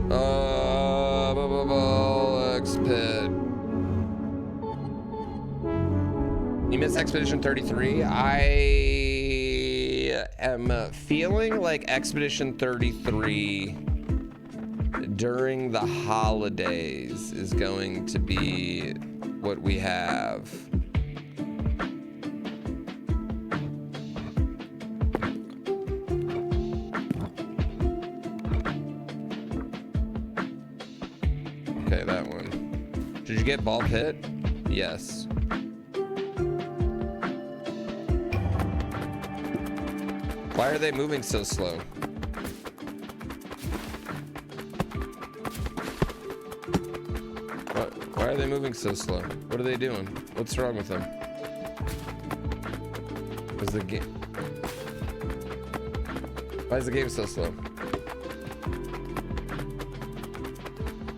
BallxPit. You missed Expedition 33. I am feeling like Expedition 33 during the holidays is going to be what we have. Okay, that one. Did you get BallxPit? Yes. Why are they moving so slow? Why are they moving so slow? What are they doing? What's wrong with them? Is the game? Why is the game so slow?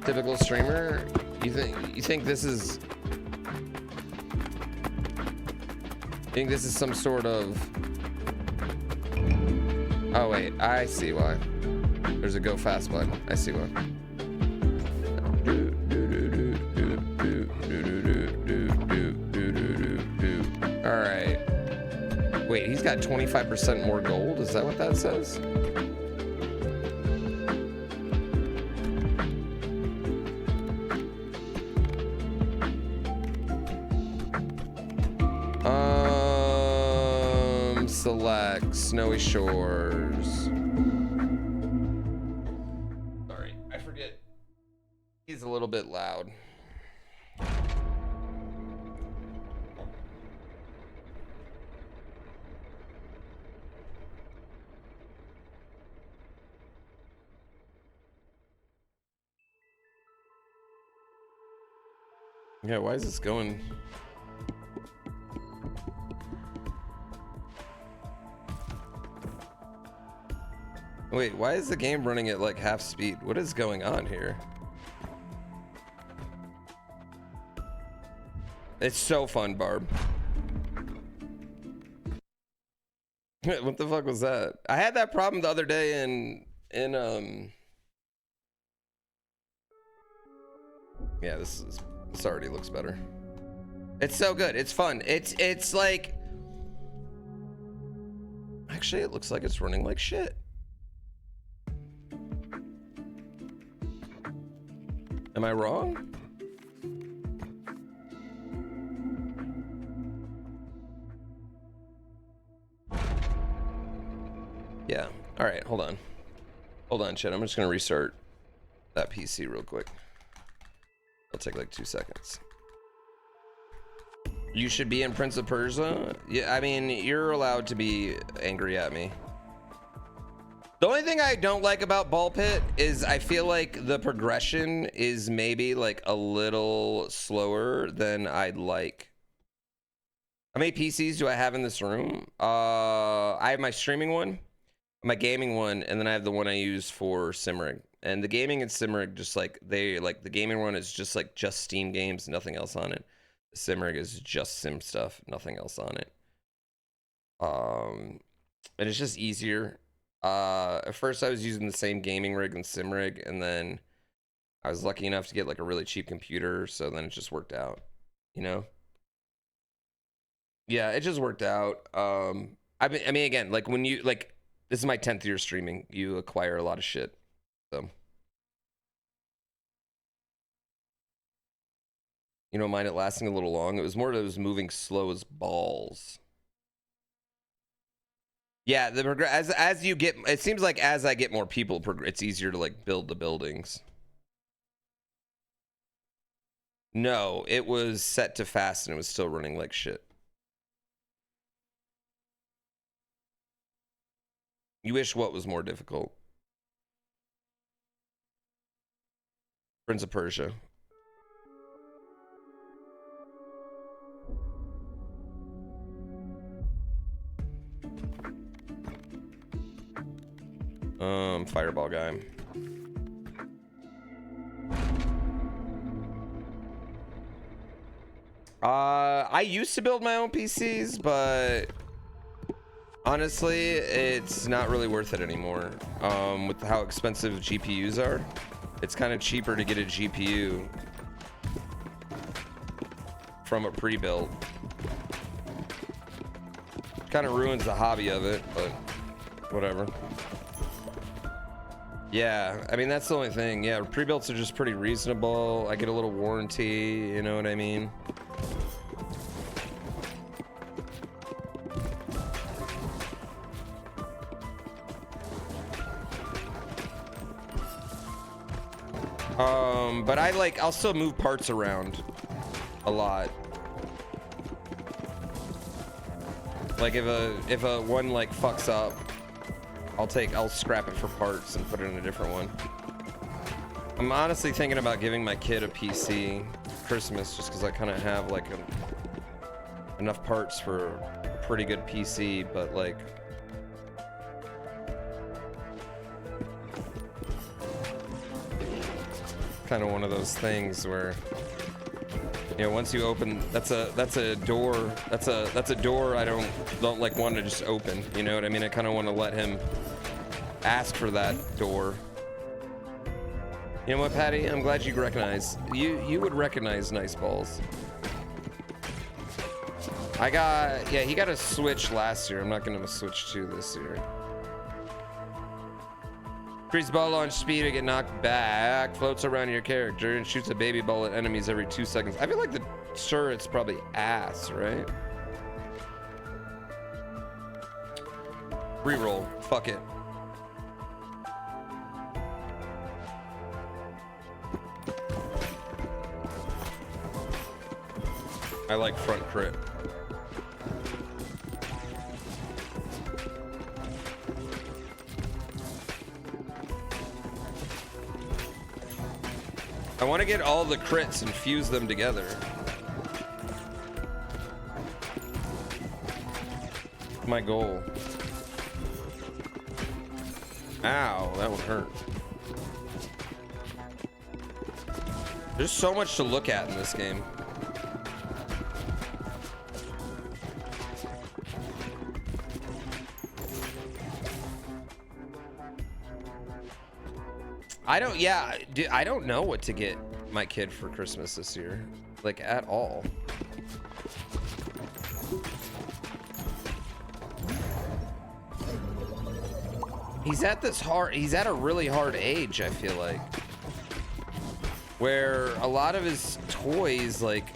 Typical streamer? You think this is? You think this is some sort of? Oh wait, I see why. There's a go fast button. I see why. All right. Wait, he's got 25% more gold. Is that what that says? Select Snowy Shores. Sorry, I forget. He's a little bit loud. Yeah, why is this going? Wait, why is the game running at like half speed? What is going on here? It's so fun, Barb. What the fuck was that? I had that problem the other day in yeah, this already looks better. It's so good. It's fun. It's like, actually it looks like it's running like shit. Am I wrong? Yeah. All right, hold on. Hold on, chat. I'm just gonna restart that PC real quick. It'll take like 2 seconds. You should be in Prince of Persia? Yeah, I mean, you're allowed to be angry at me. The only thing I don't like about BallxPit is I feel like the progression is maybe like a little slower than I'd like. How many PCs do I have in this room? I have my streaming one, my gaming one, and then I have the one I use for Simrig. And the gaming and Simrig, just like the gaming one is just like just Steam games, nothing else on it. The Simrig is just Sim stuff, nothing else on it. And it's just easier. At first I was using the same gaming rig and Simrig, and then I was lucky enough to get like a really cheap computer, so then it just worked out, you know? Yeah, it just worked out. I mean again, like when you like, this is my 10th year streaming, you acquire a lot of shit. So you don't mind it lasting a little long. It was more that it was moving slow as balls. Yeah, as you get, it seems like as I get more people, it's easier to like build the buildings. No, it was set to fast and it was still running like shit. You wish what was more difficult? Prince of Persia. Fireball guy. I used to build my own PCs, but honestly, it's not really worth it anymore. With how expensive GPUs are. It's kind of cheaper to get a GPU from a pre-built. Kind of ruins the hobby of it, but whatever. Yeah, I mean, that's the only thing. Yeah, pre-builts are just pretty reasonable. I get a little warranty, you know what I mean? But I'll still move parts around a lot. Like if a one like fucks up, I'll scrap it for parts and put it in a different one. I'm honestly thinking about giving my kid a PC for Christmas just because I kind of have like enough parts for a pretty good PC, but like kind of one of those things where, you know, once you open, that's a door I don't like want to just open, you know what I mean? I kind of want to let him ask for that door. You know what, Patty? I'm glad you recognize. You would recognize Nice Balls. Yeah, he got a Switch last year. I'm not gonna Switch 2 this year. Increase ball launch speed to get knocked back, floats around your character, and shoots a baby ball at enemies every 2 seconds. I feel like the turret's probably ass, right? Reroll. Fuck it. I like front crit. I want to get all the crits and fuse them together. My goal. Ow, that would hurt. There's so much to look at in this game. I don't know what to get my kid for Christmas this year, like at all. He's at a really hard age, I feel like, where a lot of his toys, like,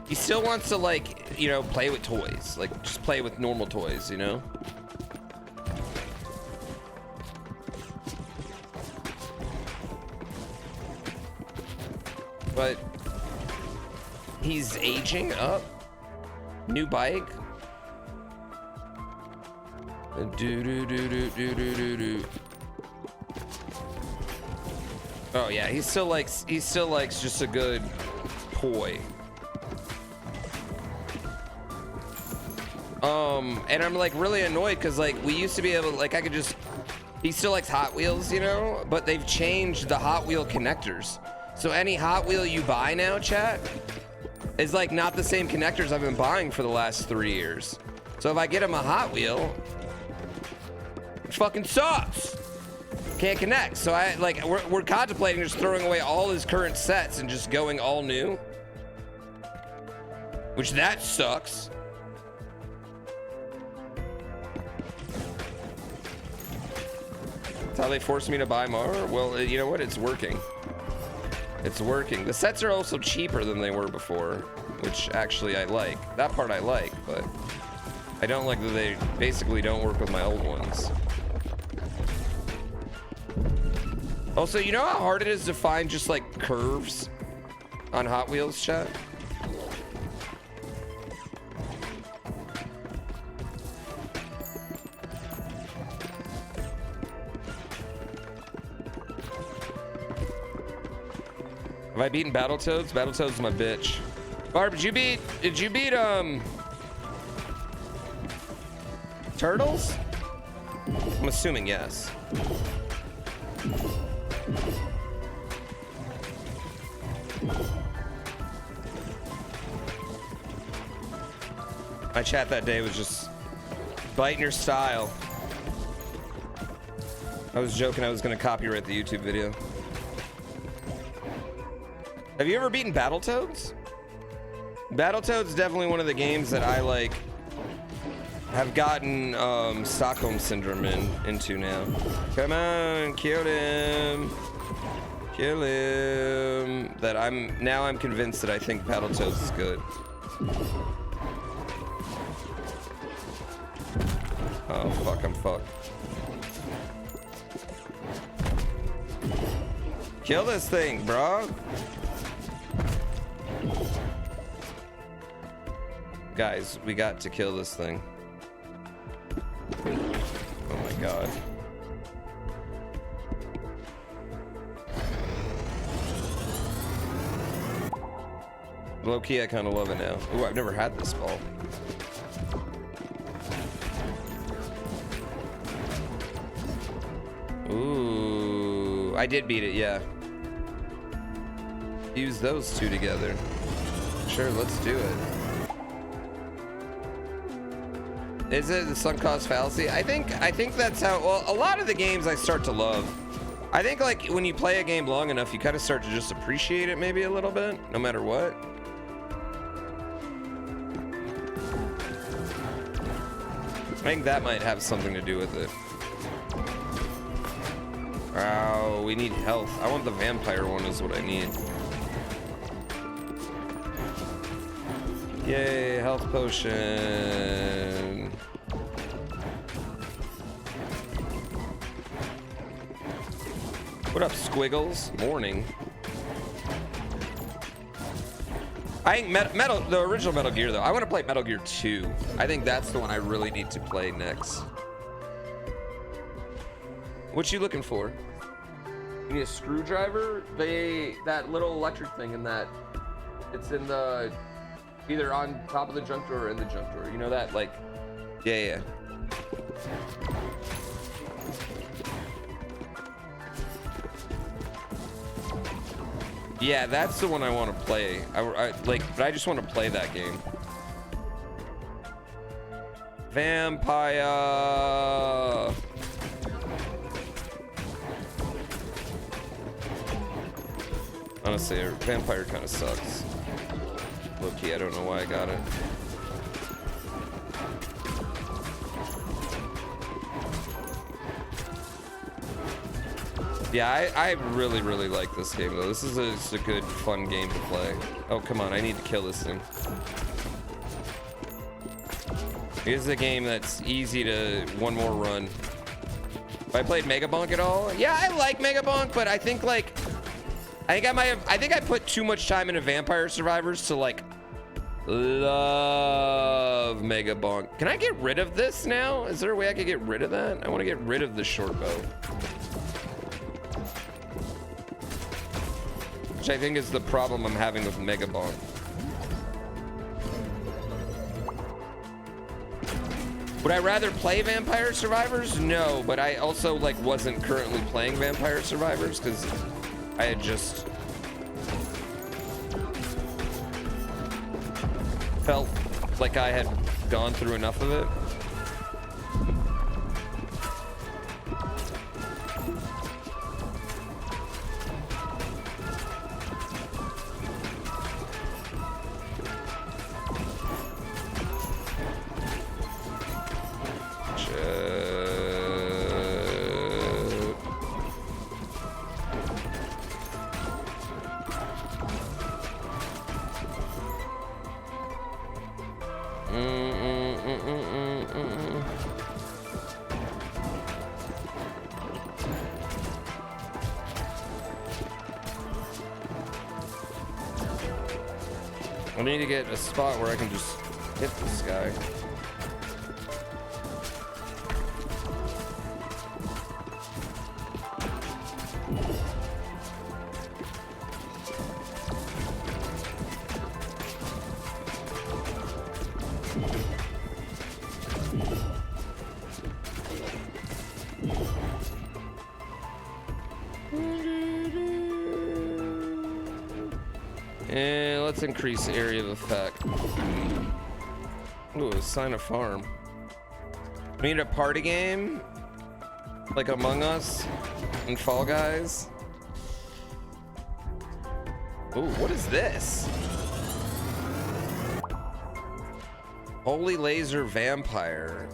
he still wants to, like, you know, play with toys, like just play with normal toys, you know? But he's aging up. New bike. Oh yeah, he still likes just a good toy. And I'm like really annoyed because like we used to be able, like, he still likes Hot Wheels, you know, but they've changed the Hot Wheel connectors. So any Hot Wheel you buy now, chat, is like not the same connectors I've been buying for the last 3 years. So if I get him a Hot Wheel, it fucking sucks. Can't connect. So we're contemplating just throwing away all his current sets and just going all new, which that sucks. That's how they forced me to buy more. Well, you know what? It's working. It's working. The sets are also cheaper than they were before, which actually I like. That part I like, but I don't like that they basically don't work with my old ones. Also, you know how hard it is to find just like curves on Hot Wheels, chat? Have I beaten Battletoads? Battletoads is my bitch. Barb, did you beat Turtles? I'm assuming yes. My chat that day was just biting your style. I was joking I was gonna copyright the YouTube video. Have you ever beaten Battletoads? Battletoads definitely one of the games that I like have gotten Stockholm syndrome into now. Come on, kill him. Kill him. That I'm convinced that I think Battletoads is good. Oh fuck, I'm fucked. Kill this thing, bro. Guys, we got to kill this thing. Oh my god. Low key, I kind of love it now. Ooh, I've never had this ball. Ooh, I did beat it, yeah. Use those two together. Sure, let's do it. Is it the sunk cost fallacy? I think that's how, well, a lot of the games I start to love. I think like when you play a game long enough, you kind of start to just appreciate it maybe a little bit, no matter what. I think that might have something to do with it. Oh, we need health. I want the vampire one is what I need. Yay, health potion. What up, Squiggles? Morning. I think the original Metal Gear though. I want to play Metal Gear 2. I think that's the one I really need to play next. What you looking for? You need a screwdriver? That little electric thing in that. It's in the either on top of the junk drawer or in the junk drawer. You know that, like, yeah. Yeah, that's the one I want to play. But I just want to play that game. Vampire. Honestly, vampire kind of sucks. Low-key, I don't know why I got it. Yeah, I really, really like this game, though. This is a good, fun game to play. Oh, come on. I need to kill this thing. Here's a game that's easy to one more run. Have I played Mega Bonk at all? Yeah, I like Mega Bonk, but I think, like... I think I put too much time into Vampire Survivors to, like, love Mega Bonk. Can I get rid of this now? Is there a way I could get rid of that? I want to get rid of the short bow. Which I think is the problem I'm having with Mega Bonk. Would I rather play Vampire Survivors? No, but I also, like, wasn't currently playing Vampire Survivors because I had just felt like I had gone through enough of it. I need to get a spot where I can just hit this guy. Let's increase area of effect. Ooh, sign a farm. We need a party game. Like Among Us and Fall Guys. Ooh, what is this? Holy Laser Vampire.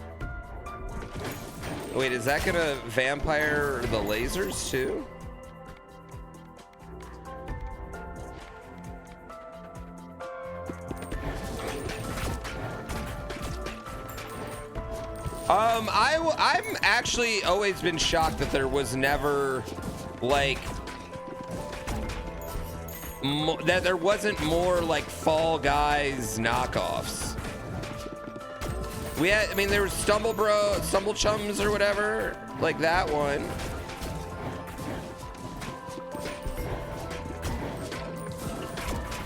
Wait, is that gonna vampire the lasers too? I'm actually always been shocked that there was never like that there wasn't more like Fall Guys knockoffs. We had, I mean, there was Stumble Chums or whatever, like that one.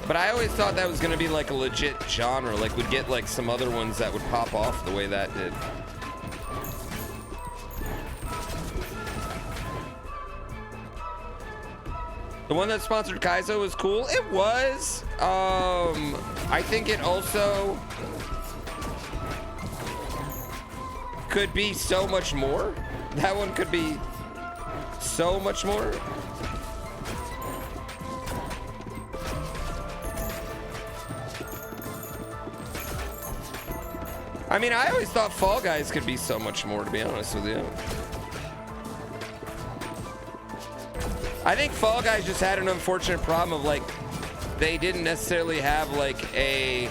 But I always thought that was gonna be like a legit genre, like we'd get like some other ones that would pop off the way that did. The one that sponsored Kaizo was cool. It was. I think it also could be so much more. That one could be so much more. I mean, I always thought Fall Guys could be so much more, to be honest with you. I think Fall Guys just had an unfortunate problem of like, they didn't necessarily have like a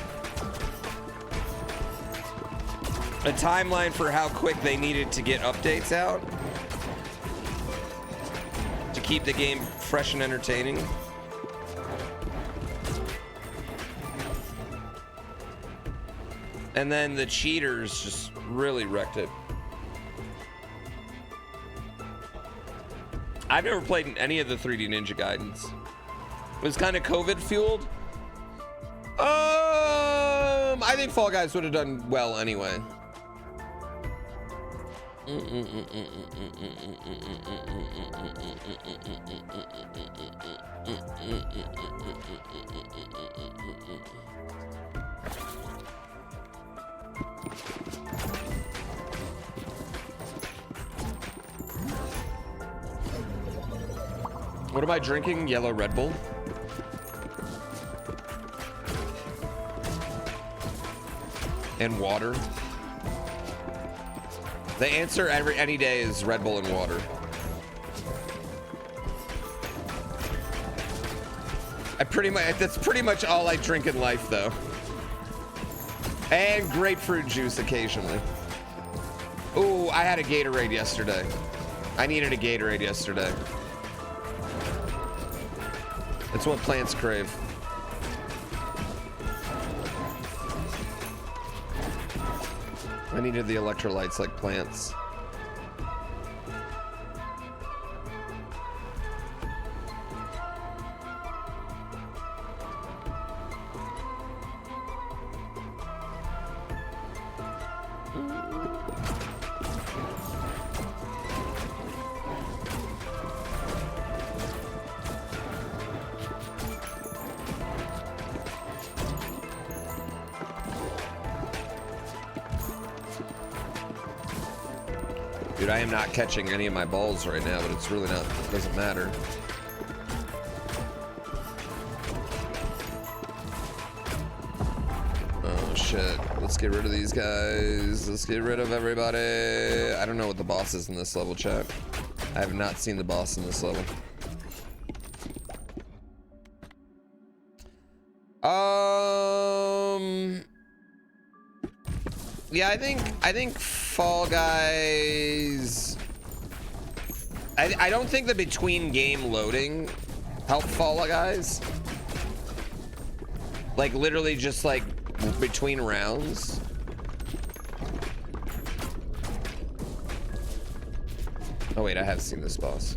timeline for how quick they needed to get updates out to keep the game fresh and entertaining. And then the cheaters just really wrecked it. I've never played any of the 3D Ninja Gaidens. It was kind of COVID fueled. I think Fall Guys would have done well anyway. What am I drinking? Yellow Red Bull. And water. The answer any day is Red Bull and water. That's pretty much all I drink in life though. And grapefruit juice occasionally. Ooh, I had a Gatorade yesterday. I needed a Gatorade yesterday. It's what plants crave. I needed the electrolytes like plants. Dude, I am not catching any of my balls right now, but it's really not, it doesn't matter. Oh shit, let's get rid of these guys. Let's get rid of everybody. I don't know what the boss is in this level, chat. I have not seen the boss in this level. Yeah, I think Fall Guys. I don't think the between game loading helped Fall Guys. Like literally just like between rounds. Oh wait, I have seen this boss.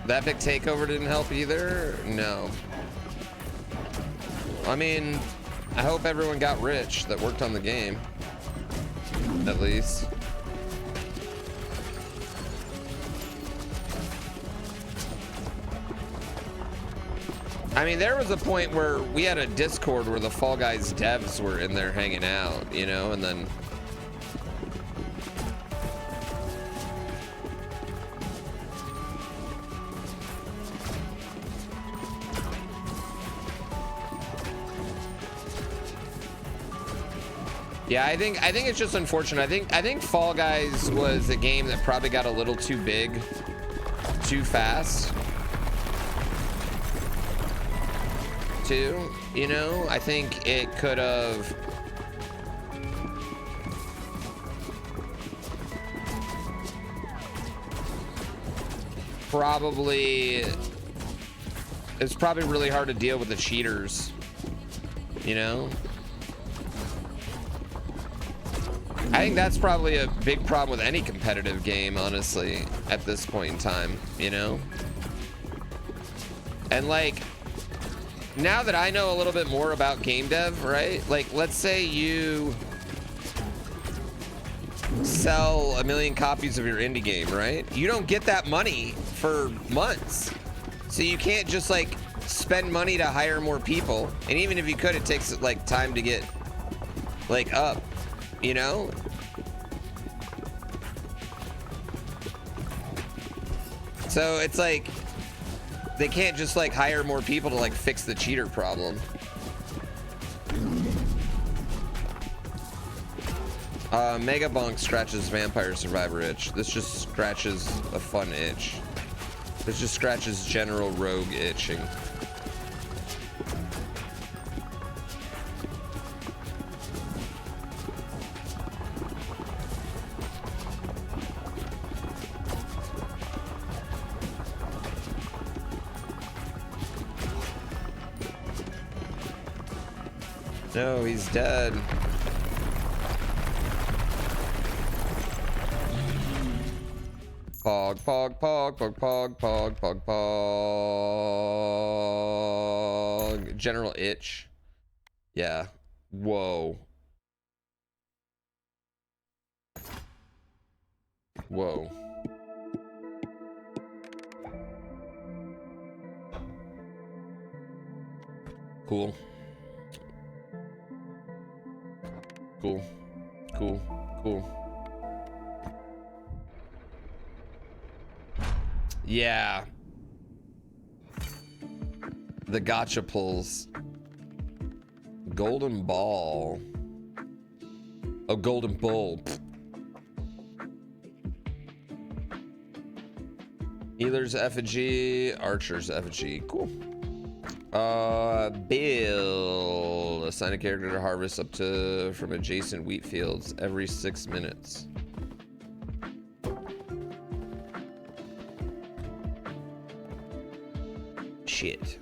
That big takeover didn't help either. No. I mean, I hope everyone got rich that worked on the game. At least. I mean, there was a point where we had a Discord where the Fall Guys devs were in there hanging out, you know, and then yeah, I think it's just unfortunate. I think Fall Guys was a game that probably got a little too big, too fast. Too, you know, I think it could have probably, it's probably really hard to deal with the cheaters, you know. I think that's probably a big problem with any competitive game, honestly, at this point in time, you know. And like, now that I know a little bit more about game dev, right? Like, let's say you sell 1 million copies of your indie game, right? You don't get that money for months. So you can't just like spend money to hire more people. And even if you could, it takes like time to get like up, you know? So it's like, they can't just like hire more people to like fix the cheater problem. Mega Bonk scratches Vampire Survivor itch. This just scratches a fun itch. This just scratches general rogue itching. No, he's dead. Pog, pog, pog, pog, pog, pog, pog, pog. General itch. Yeah. Whoa. Whoa. Cool. Cool. Cool. Cool. Yeah. The gotcha pulls. Golden ball. Oh, golden bull. Healer's effigy. Archer's effigy. Cool. Bill. Assign a character to harvest up to from adjacent wheat fields every 6 minutes. Shit.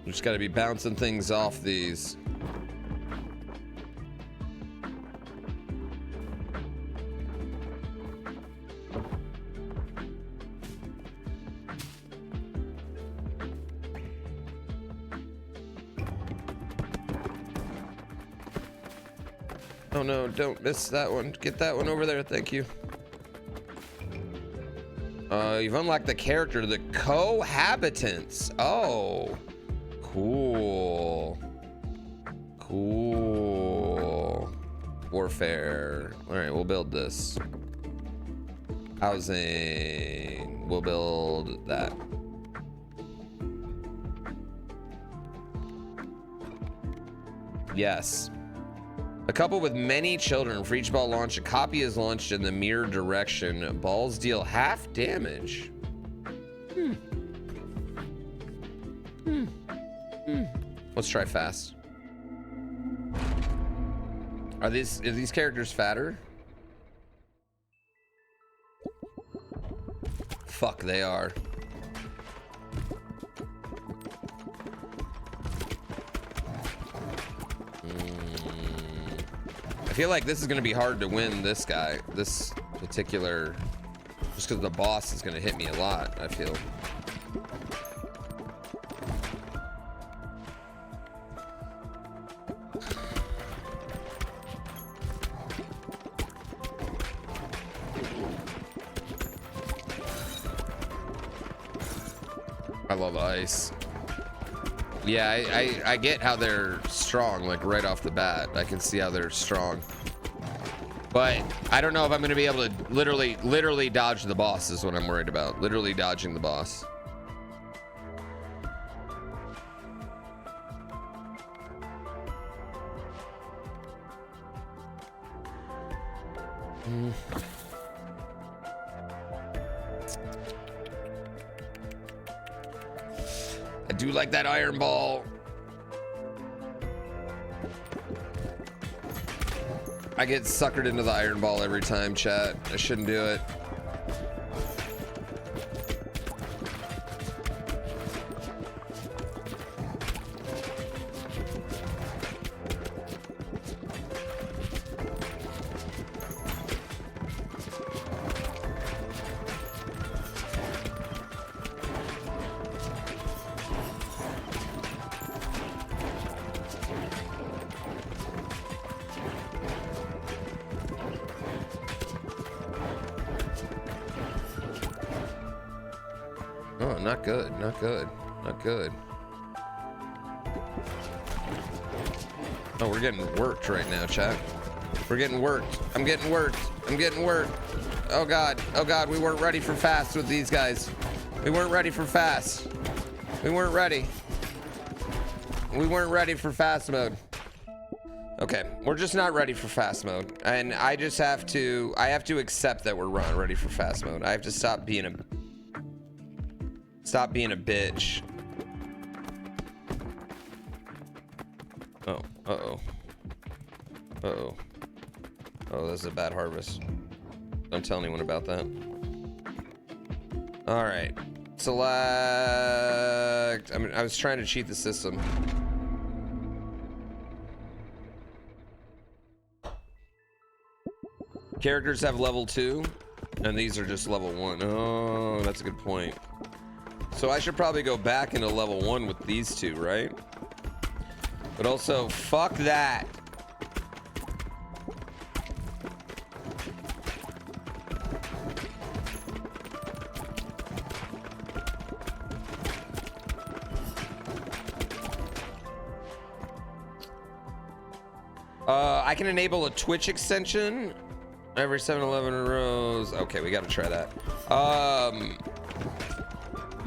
Just got to be bouncing things off these. Oh no, don't miss that one. Get that one over there, thank you. You've unlocked the character, the cohabitants. Oh. Cool. Cool. Warfare. All right, we'll build this. Housing. We'll build that. Yes. A couple with many children. For each ball launched, a copy is launched in the mirror direction. Balls deal half damage. Let's try fast. Are these characters fatter? Fuck, they are. I feel like this is gonna be hard to win this guy, this particular, just because the boss is gonna hit me a lot, I feel. I love ice. Yeah, I get how they're strong, like right off the bat. I can see how they're strong. But I don't know if I'm gonna be able to literally dodge the boss is what I'm worried about. Literally dodging the boss. I do like that iron ball. I get suckered into the iron ball every time, chat. I shouldn't do it. Oh, not good, not good, not good. Oh, we're getting worked right now, chat. We're getting worked. I'm getting worked. I'm getting worked. Oh God, we weren't ready for fast with these guys. We weren't ready for fast. We weren't ready. We weren't ready for fast mode. Okay, we're just not ready for fast mode. And I just have to, accept that we're not ready for fast mode. I have to stop being a bitch. Oh, uh-oh. Uh-oh. Oh, this is a bad harvest. Don't tell anyone about that. All right. Select. I was trying to cheat the system. Characters have level 2, and these are just level 1. Oh, that's a good point. So I should probably go back into level 1 with these two, right? But also, fuck that. I can enable a Twitch extension every 7-11 rows. Okay, we gotta try that.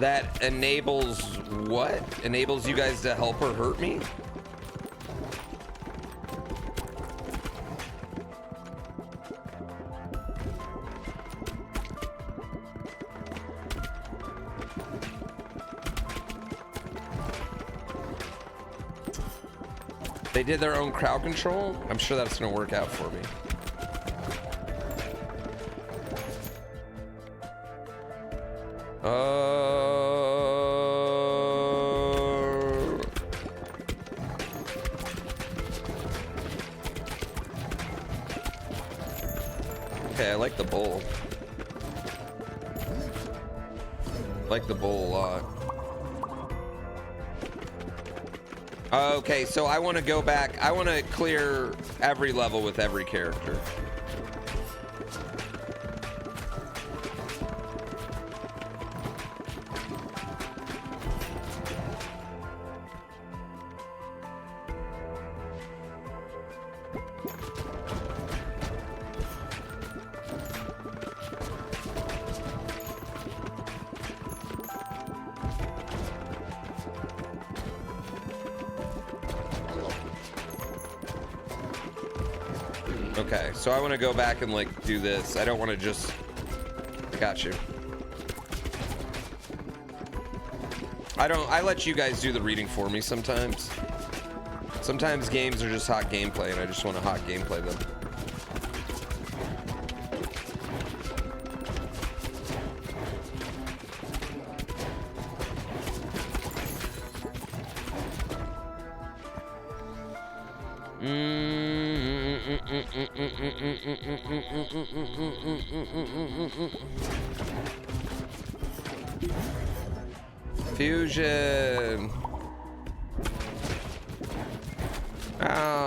That enables what? Enables you guys to help or hurt me? They did their own crowd control? I'm sure that's gonna work out for me. Okay, I like the bowl. I like the bowl a lot. Okay, so I want to go back. I want to clear every level with every character. Okay, so I want to go back and like do this. I don't want to just... I got you. I let you guys do the reading for me sometimes. Sometimes games are just hot gameplay, and I just want to hot gameplay them. Fusion. Ow.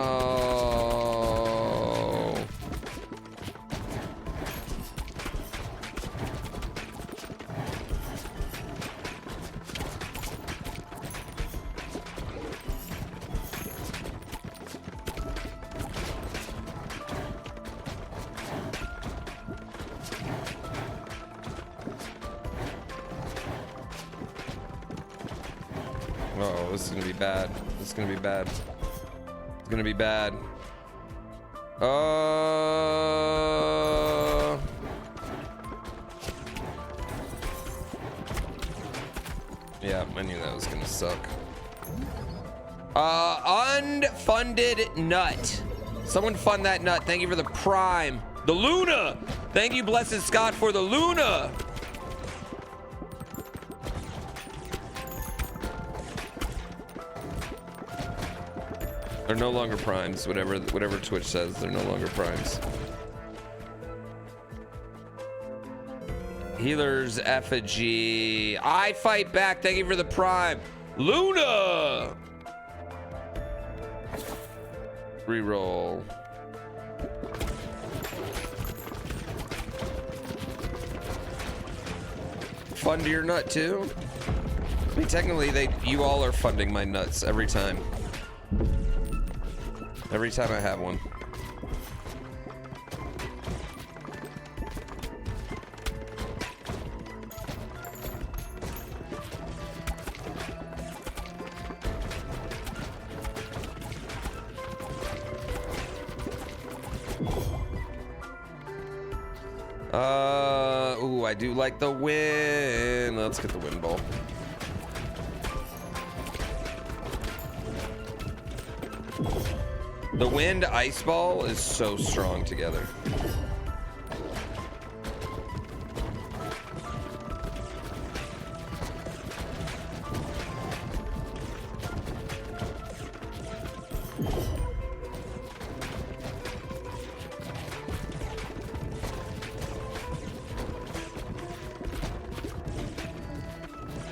Uh-oh, this is gonna be bad. This is gonna be bad. It's gonna be bad. Yeah, I knew that was gonna suck. Unfunded nut. Someone fund that nut. Thank you for the prime. The Luna. Thank you, Blessed Scott, for the Luna. They're no longer primes. Whatever Twitch says, they're no longer primes. Healer's effigy. I fight back. Thank you for the prime. Luna. Reroll. Fund your nut too? I mean, technically, you all are funding my nuts every time. Every time I have one. Ooh, I do like the wind. Let's get the wind ball. The wind ice ball is so strong together.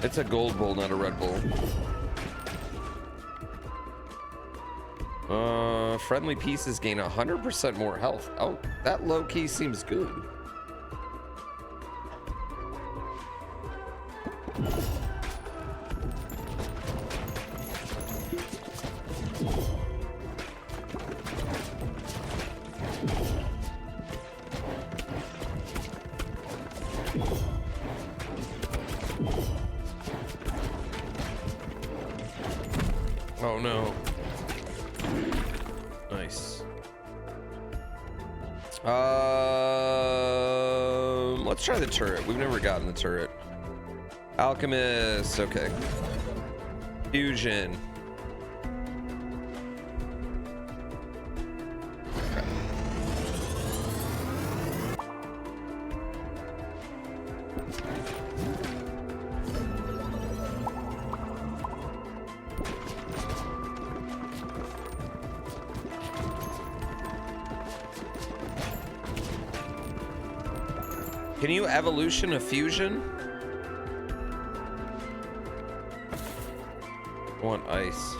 It's a gold bull, not a red bull. Friendly pieces gain 100% more health. Oh, that low-key seems good. Oh no. Nice. Let's try the turret. We've never gotten the turret. Alchemist, okay. Fusion. Can you evolution a fusion? I want ice.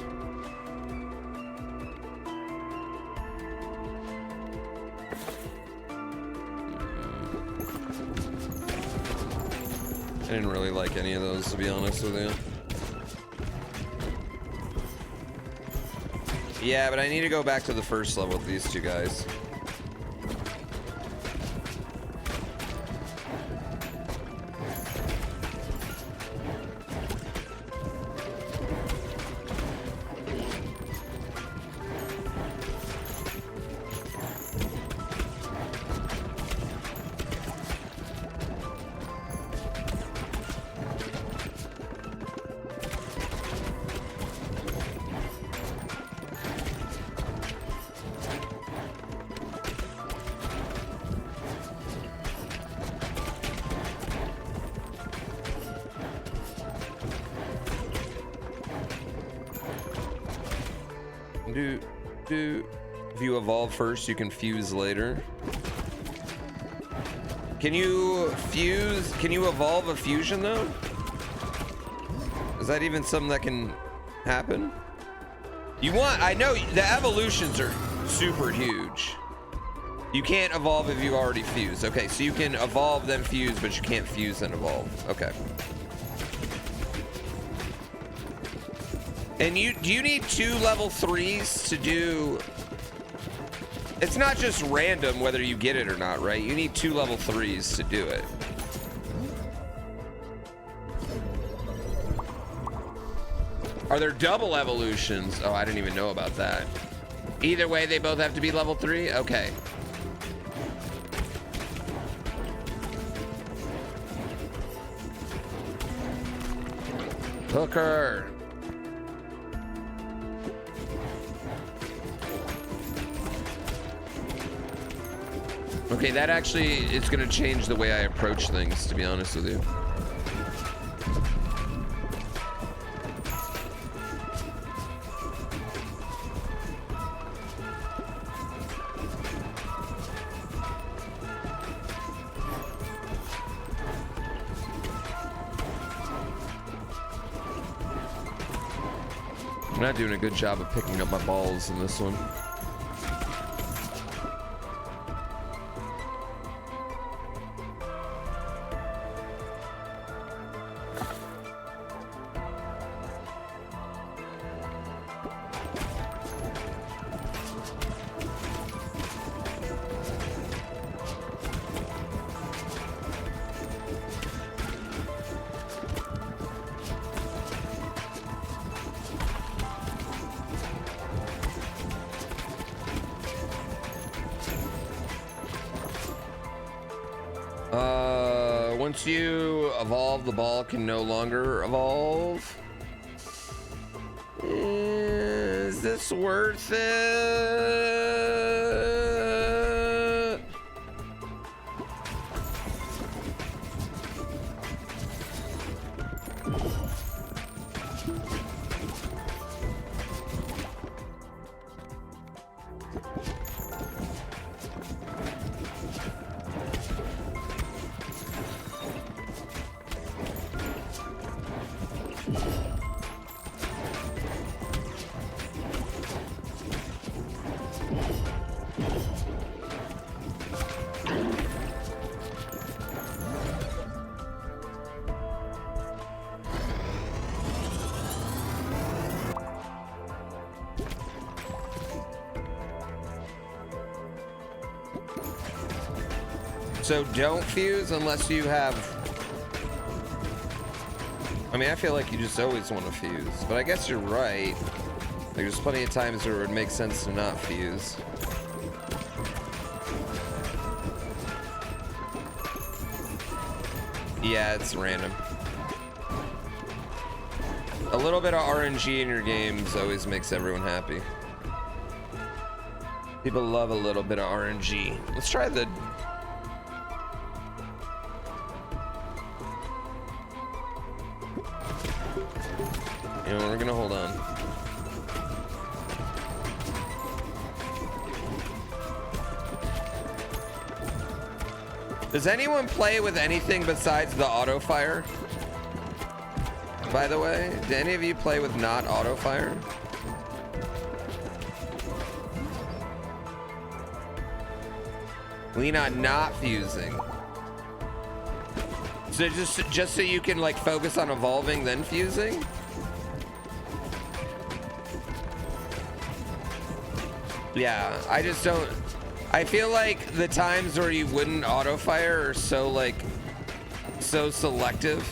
I didn't really like any of those, to be honest with you. Yeah, but I need to go back to the first level with these two guys. If you evolve first, you can fuse later. Can you fuse? Can you evolve a fusion though? Is that even something that can happen? You want? I know the evolutions are super huge. You can't evolve if you already fuse. Okay, so you can evolve then fuse, but you can't fuse and evolve. Okay. And do you need 2 level 3s to do? It's not just random whether you get it or not, right? You need 2 level 3s to do it. Are there double evolutions? Oh, I didn't even know about that. Either way, they both have to be level 3? Okay. Hooker. Okay, that actually is going to change the way I approach things, to be honest with you. I'm not doing a good job of picking up my balls in this one. Once you evolve, the ball can no longer evolve. Is this worth it? So don't fuse unless you have... I mean, I feel like you just always want to fuse, but I guess you're right. Like, there's plenty of times where it would make sense to not fuse. Yeah, it's random. A little bit of RNG in your games always makes everyone happy. People love a little bit of RNG. Let's try the... You know, we're gonna hold on. Does anyone play with anything besides the auto fire? By the way, do any of you play with not auto fire? Lean on not fusing. So just so you can like focus on evolving then fusing? Yeah, I just don't... I feel like the times where you wouldn't auto fire are so like... so selective.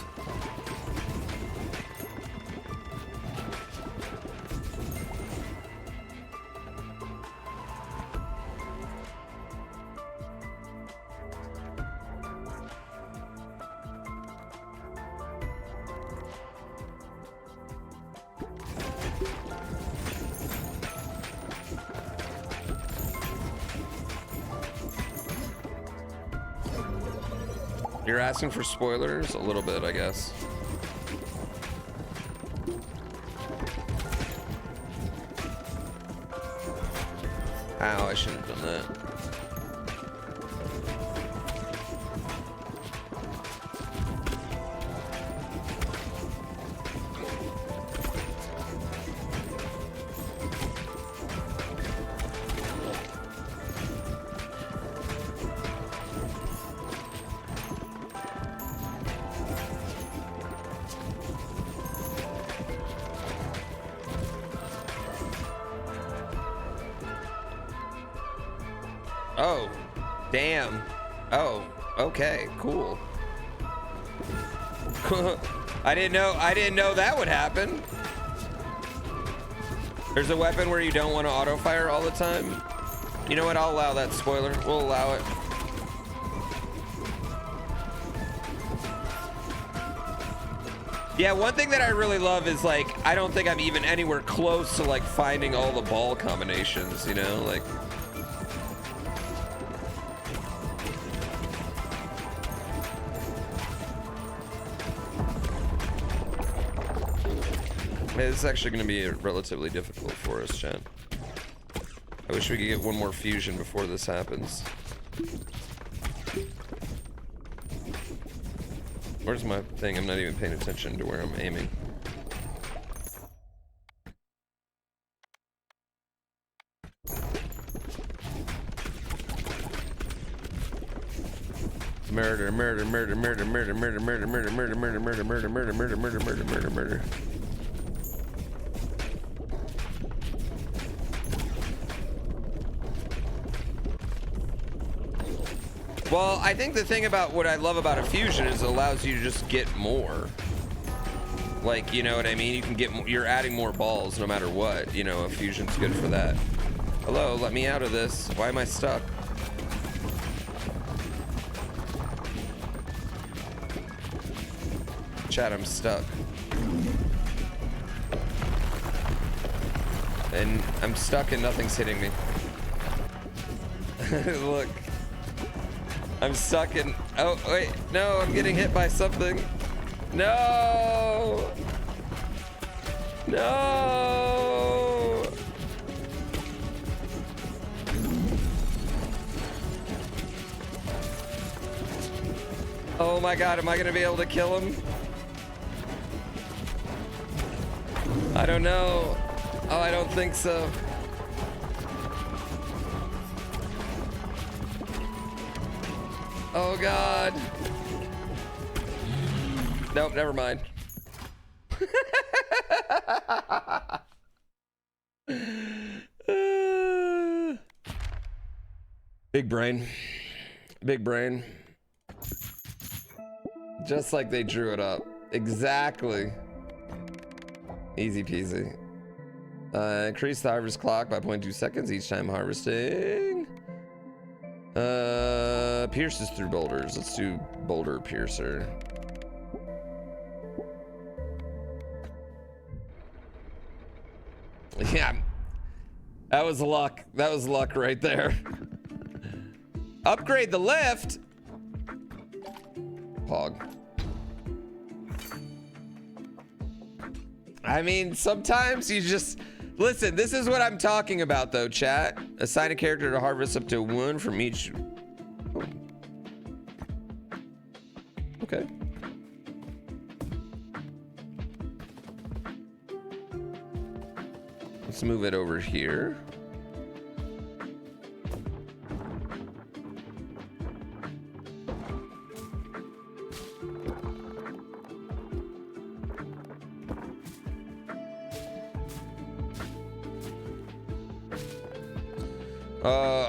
You're asking for spoilers? A little bit, I guess. Ow, I shouldn't have done that. Oh, damn. Oh, okay, cool. I didn't know that would happen. There's a weapon where you don't want to auto fire all the time. You know what? I'll allow that spoiler. We'll allow it. Yeah, one thing that I really love is, like, I don't think I'm even anywhere close to, like, finding all the ball combinations, you know? Like, it's actually going to be relatively difficult for us, chat. I wish we could get one more fusion before this happens. Where's my thing? I'm not even paying attention to where I'm aiming. Murder, murder, murder, murder, murder, murder, murder, murder, murder, murder, murder, murder, murder, murder, murder, murder, murder, murder. Well, I think the thing about what I love about a fusion is it allows you to just get more. Like, you know what I mean? You can get, you're adding more balls no matter what. You know, a fusion's good for that. Hello, let me out of this. Why am I stuck? Chat, I'm stuck. And I'm stuck and nothing's hitting me. Look. I'm stuck in... Oh, wait. No, I'm getting hit by something. No! No! Oh my god, am I gonna be able to kill him? I don't know. Oh, I don't think so. Oh god. Nope, never mind. Big brain. Big brain. Just like they drew it up. Exactly. Easy peasy. Increase the harvest clock by 0.2 seconds each time harvesting. Pierces through boulders. Let's do boulder piercer. Yeah, that was luck. That was luck right there. Upgrade the lift. Hog. I mean, sometimes you just listen. This is what I'm talking about, though, chat. Assign a character to harvest up to 1 from each. Okay. Let's move it over here.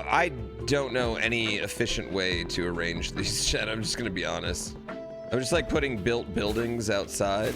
I don't know any efficient way to arrange these, chat. I'm just gonna be honest. I'm just like putting built buildings outside.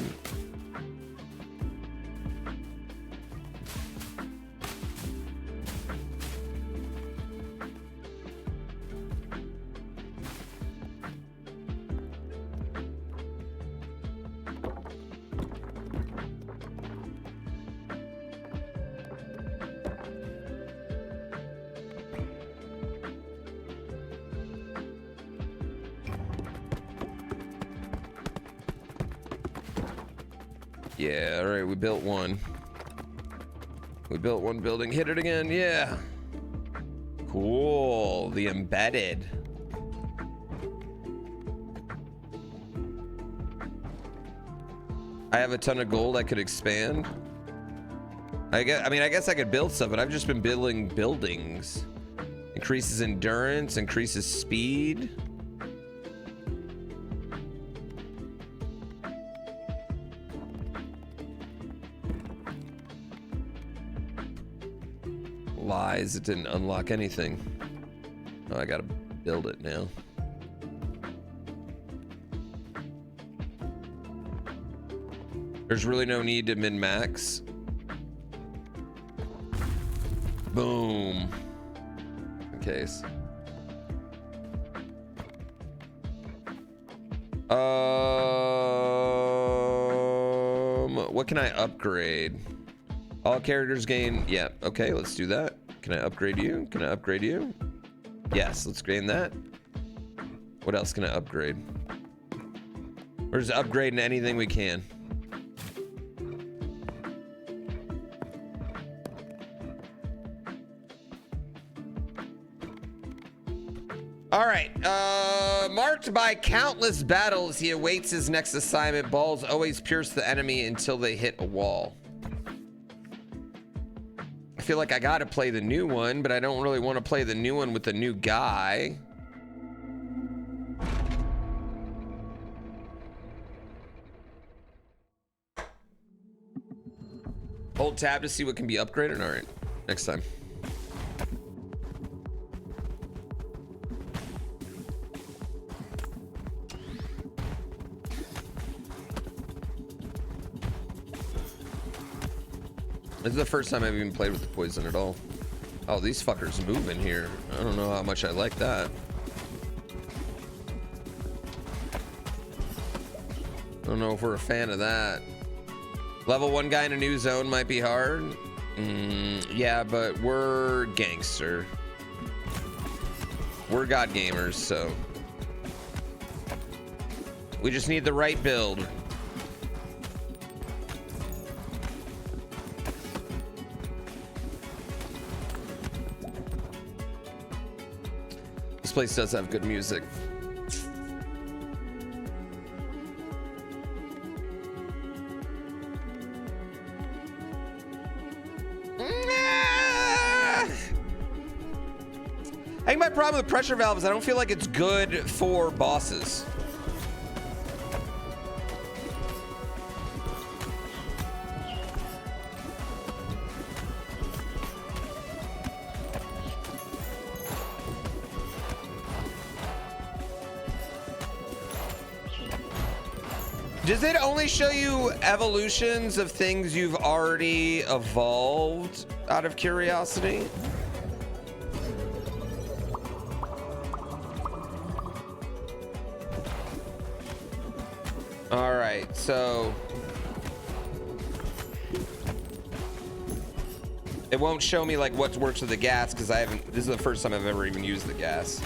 Yeah, all right, we built one. We built one building. Hit it again, yeah. Cool. The embedded. I have a ton of gold I could expand. I guess I could build stuff, but I've just been building buildings. Increases endurance, increases speed. Lies, it didn't unlock anything. Oh, I gotta build it now. There's really no need to min-max. Boom. In case. What can I upgrade? All characters gain. Yeah, okay, let's do that. Can I upgrade you? Can I upgrade you? Yes, let's gain that. What else can I upgrade? We're just upgrading anything we can. All right, marked by countless battles, he awaits his next assignment. Balls always pierce the enemy until they hit a wall. I feel like I gotta play the new one, but I don't really want to play the new one with the new guy. Hold tab to see what can be upgraded. All right, next time. This is the first time I've even played with the poison at all. Oh, these fuckers move in here. I don't know how much I like that. I don't know if we're a fan of that. Level 1 guy in a new zone might be hard. Yeah, but we're gangster. We're god gamers, so we just need the right build. This place does have good music. I think my problem with pressure valve is I don't feel like it's good for bosses. Does it only show you evolutions of things you've already evolved out of curiosity? All right, so it won't show me like what works with the gas because I haven't. This is the first time I've ever even used the gas.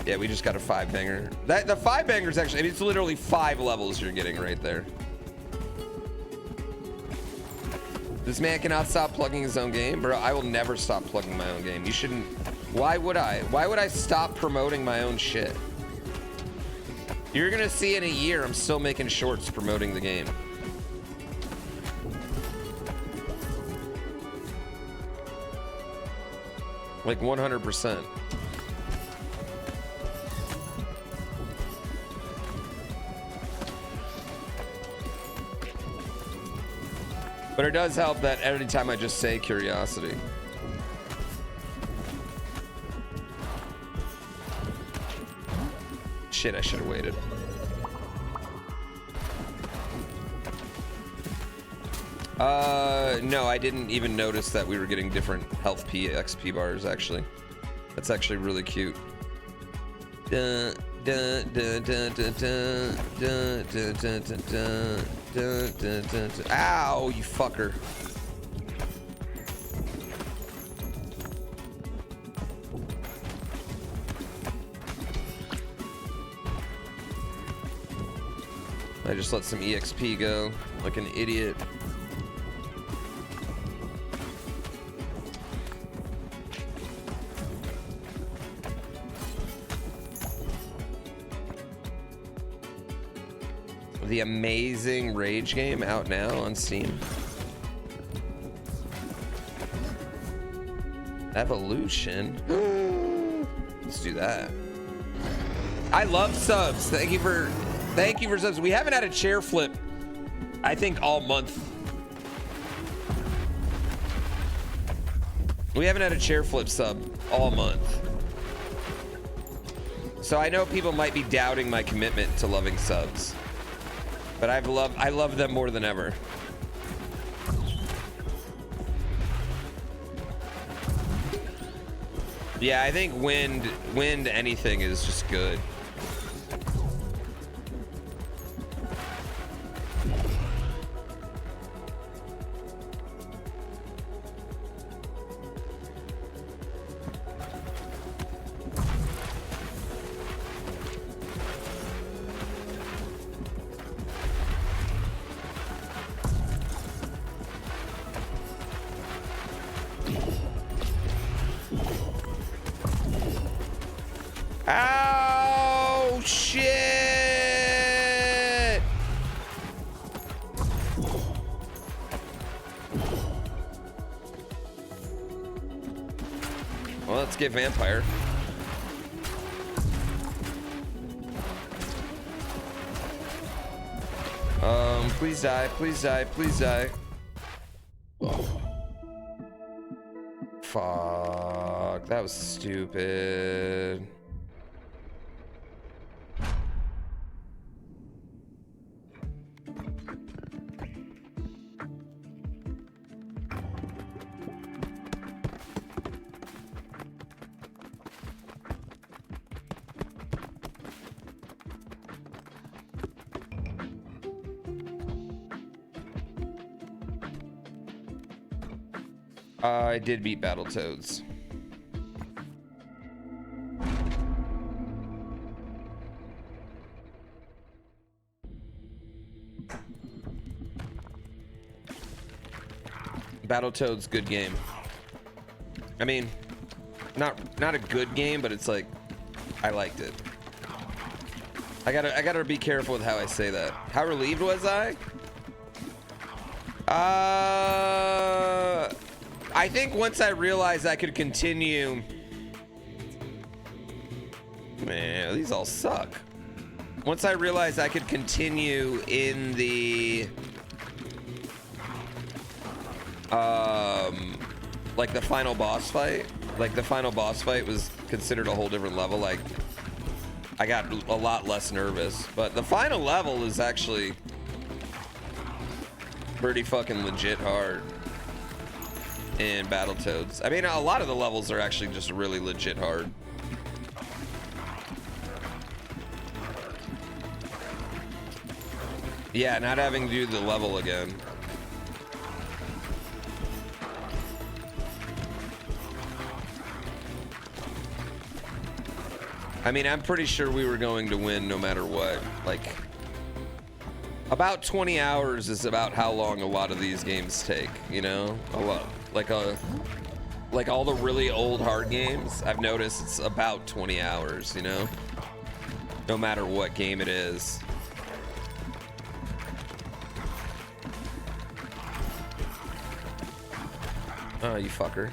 Yeah, we just got a 5-banger. The 5-banger is actually, I mean, it's literally 5 levels you're getting right there. This man cannot stop plugging his own game, bro. I will never stop plugging my own game. You shouldn't. Why would I? Why would I stop promoting my own shit? You're gonna see in a year I'm still making shorts promoting the game. Like 100%. But it does help that every time I just say curiosity. Shit, I should have waited. No, I didn't even notice that we were getting different health XP bars, actually. That's actually really cute. Ow, you fucker. I just let some EXP go like an idiot. the amazing Rage game out now on Steam. Evolution. Let's do that. I love subs. Thank you for subs. We haven't had a chair flip, I think, all month. We haven't had a chair flip sub all month. So I know people might be doubting my commitment to loving subs, but I love them more than ever. Yeah, I think wind anything is just good. Oh, shit. Well, let's get vampire. Please die, please die, please die. Fuck, that was stupid. I did beat Battletoads. Battletoads, good game. I mean, not a good game, but it's like, I liked it. I gotta be careful with how I say that. How relieved was I? I think once I realized I could continue. Man, these all suck. Once I realized I could continue in the like the final boss fight. Like the final boss fight was considered a whole different level. Like I got a lot less nervous, but the final level is actually pretty fucking legit hard in Battletoads. I mean, a lot of the levels are actually just really legit hard. Yeah, not having to do the level again. I mean, I'm pretty sure we were going to win no matter what. Like, about 20 hours is about how long a lot of these games take, you know? A lot. Like all the really old hard games, I've noticed it's about 20 hours, you know? No matter what game it is. Oh, you fucker.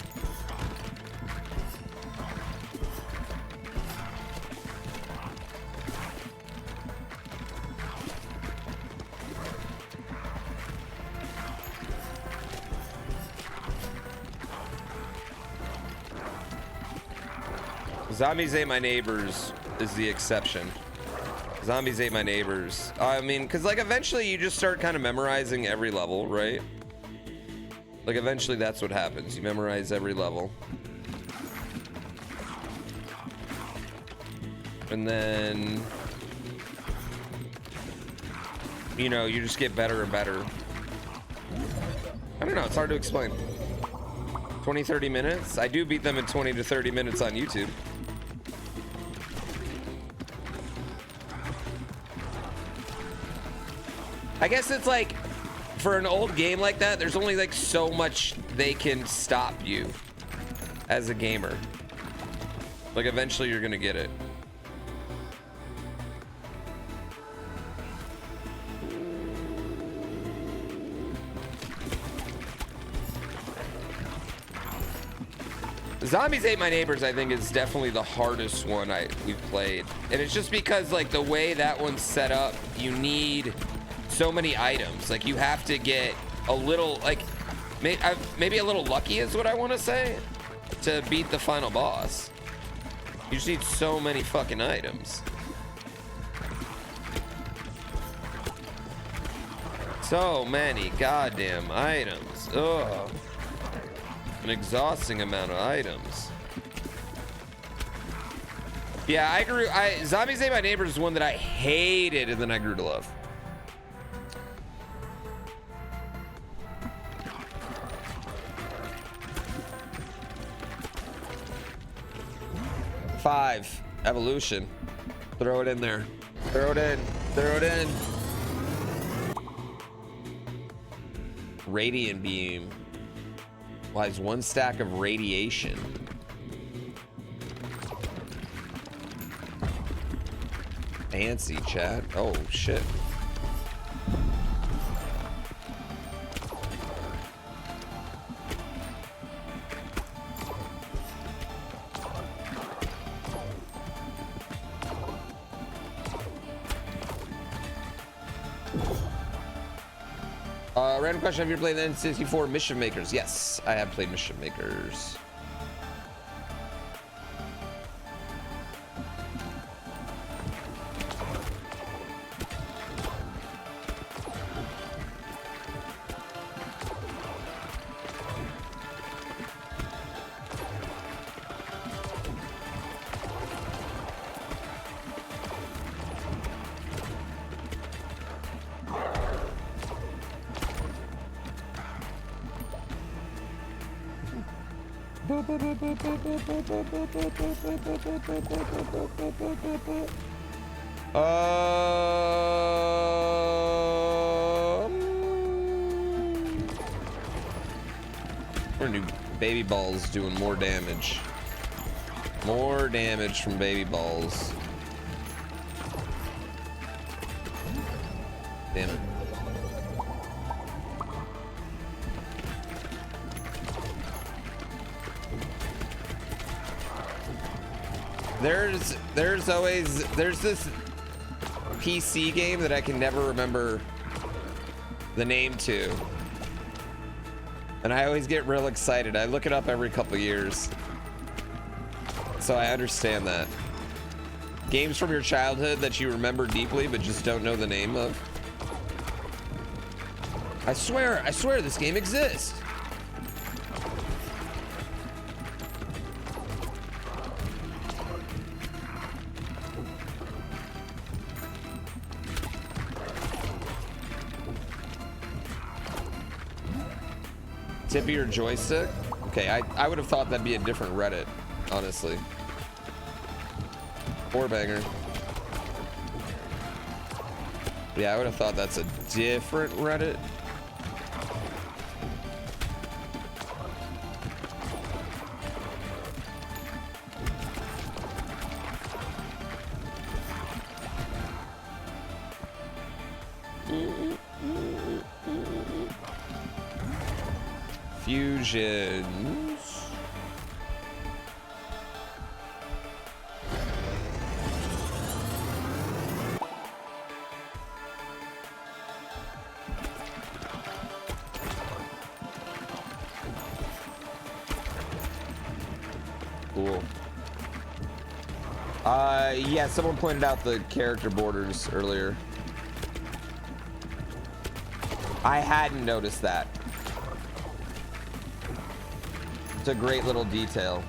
Zombies ate my neighbors is the exception. Zombies ate my neighbors. I mean, because like eventually you just start kind of memorizing every level, right? Like eventually that's what happens. You memorize every level. And then, you know, you just get better and better. I don't know, it's hard to explain. 20, 30 minutes? I do beat them in 20 to 30 minutes on YouTube. I guess it's like, for an old game like that, there's only like so much they can stop you as a gamer. Like eventually you're gonna get it. Zombies Ate My Neighbors, I think, is definitely the hardest one we've played. And it's just because, like, the way that one's set up, you need so many items. Like, you have to get a little, like, maybe a little lucky is what I want to say, to beat the final boss. You just need so many fucking items. So many goddamn items. Ugh. An exhausting amount of items. Yeah, Zombies Ate My Neighbors is one that I hated and then I grew to love. Five, evolution. Throw it in there. Throw it in. Throw it in. Radiant beam. Why is one stack of radiation? Fancy, chat. Oh, shit. Random question, have you ever played the N64 Mission Makers? Yes, I have played Mission Makers. Our new baby balls doing more damage. More damage from baby balls. Damn it. There's this PC game that I can never remember the name to. And I always get real excited. I look it up every couple years. So I understand that. Games from your childhood that you remember deeply but just don't know the name of. I swear this game exists. Tip of your joystick? Okay, I would have thought that'd be a different Reddit, honestly. Or banger. Yeah, I would have thought that's a different Reddit. Fusions. Cool. Yeah, someone pointed out the character borders earlier. I hadn't noticed that. It's a great little detail.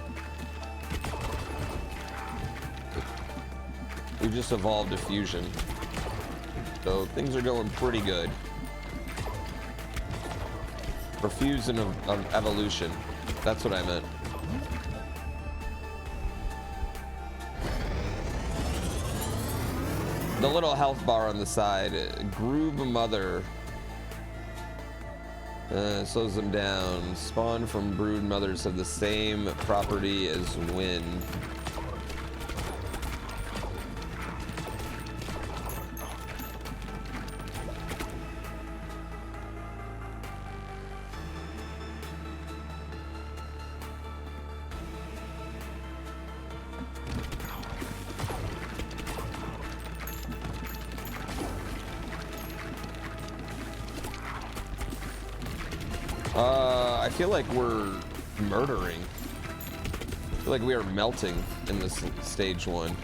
We've just evolved to fusion. So things are going pretty good. For fusion of evolution. That's what I meant. The little health bar on the side. Groove Mother. Slows them down. Spawn from brood mothers have the same property as wind. I feel like we're murdering. I feel like we are melting in this stage 1.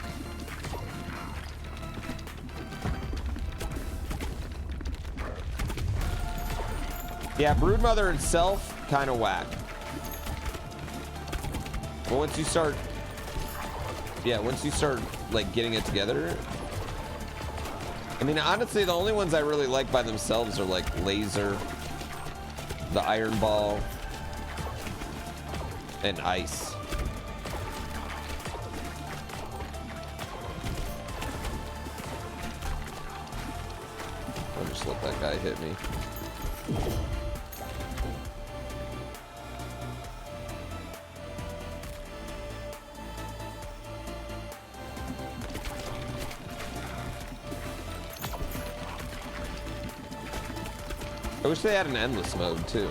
Yeah, Broodmother itself, kind of whack. But once you start, like getting it together. I mean, honestly, the only ones I really like by themselves are like Laser, the Iron Ball, and Ice. I'll just let that guy hit me. I wish they had an endless mode too.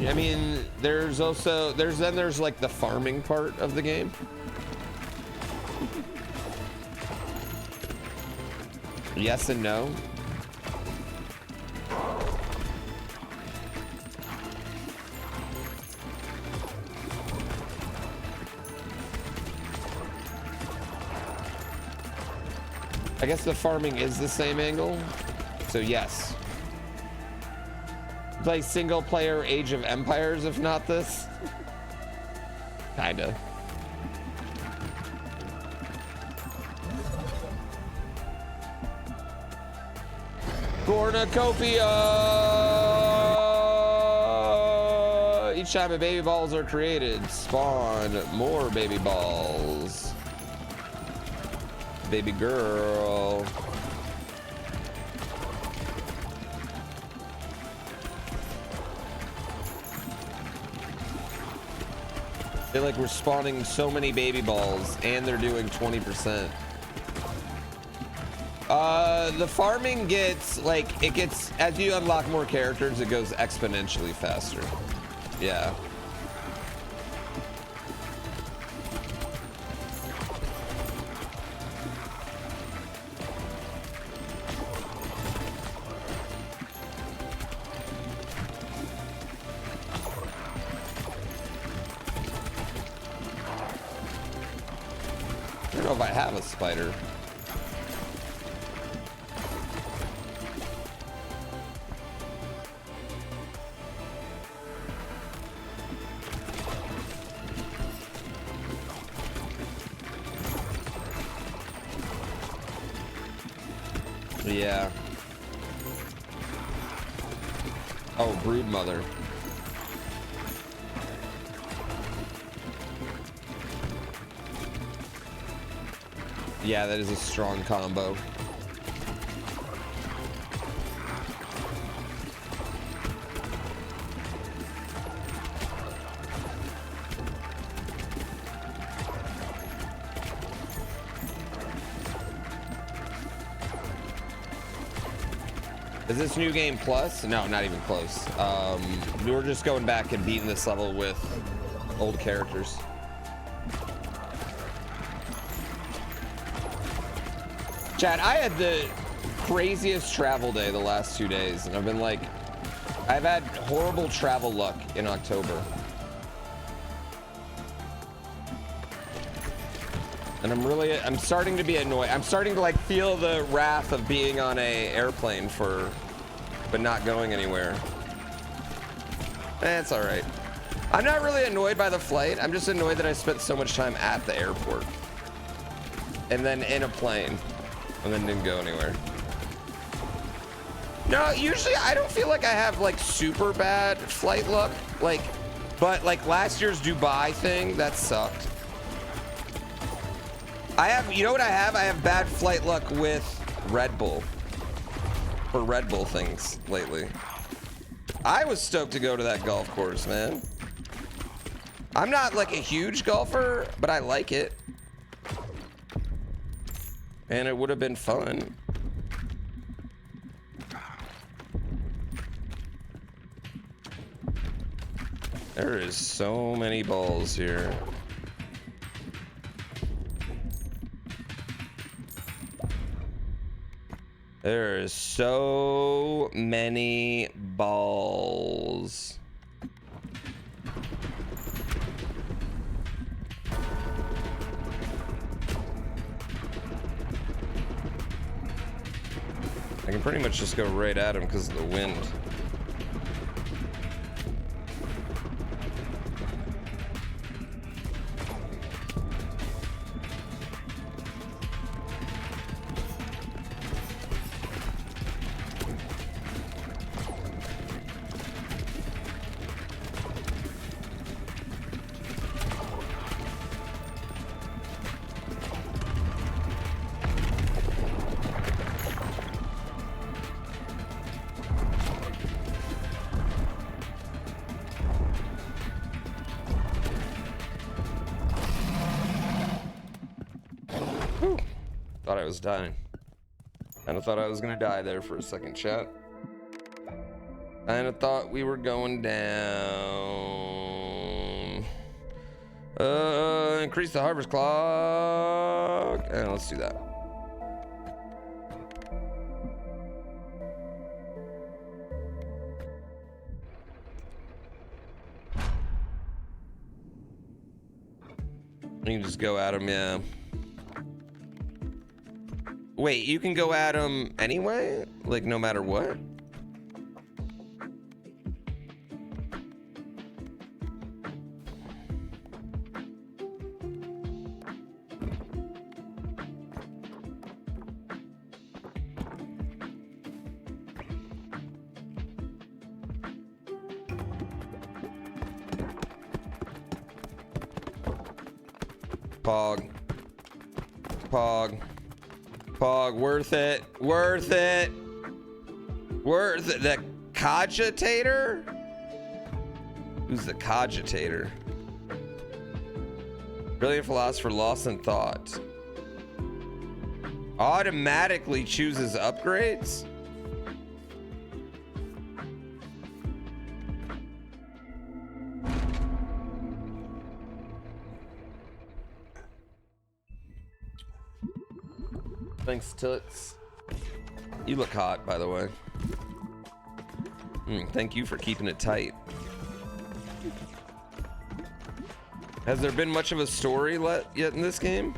I mean, there's like the farming part of the game. Yes and no. I guess the farming is the same angle, so yes. Play single player Age of Empires if not this. Kinda. Cornucopia! Each time baby balls are created, spawn more baby balls. Baby girl. They're like, we're spawning so many baby balls and they're doing 20%. The farming gets, like, it gets, as you unlock more characters, it goes exponentially faster. Yeah. I don't know if I have a spider. Yeah. Oh, Broodmother. Yeah, that is a strong combo. Is this new game plus? No, not even close. We're just going back and beating this level with old characters. Chad, I had the craziest travel day the last 2 days, and I've been like, I've had horrible travel luck in October. And I'm starting to be annoyed. I'm starting to like feel the wrath of being on a airplane but not going anywhere. It's all right. I'm not really annoyed by the flight. I'm just annoyed that I spent so much time at the airport and then in a plane and then didn't go anywhere. No, usually I don't feel like I have like super bad flight luck. But like last year's Dubai thing, that sucked. You know what I have? I have bad flight luck with Red Bull. For Red Bull things lately. I was stoked to go to that golf course, man. I'm not like a huge golfer, but I like it. And it would have been fun. There is so many balls here. There is so many balls. I can pretty much just go right at him because of the wind. Thought I was dying. Kinda thought I was gonna die there for a second, chat. Kinda thought we were going down. Increase the harvest clock. And let's do that. You can just go at him, yeah. Wait, you can go at him anyway? Like, no matter what? Pog. Pog. Pog, worth it. Worth it. Worth it. The cogitator? Who's the cogitator? Brilliant philosopher lost in thought. Automatically chooses upgrades? Thanks, Toots. You look hot, by the way. Thank you for keeping it tight. Has there been much of a story yet in this game?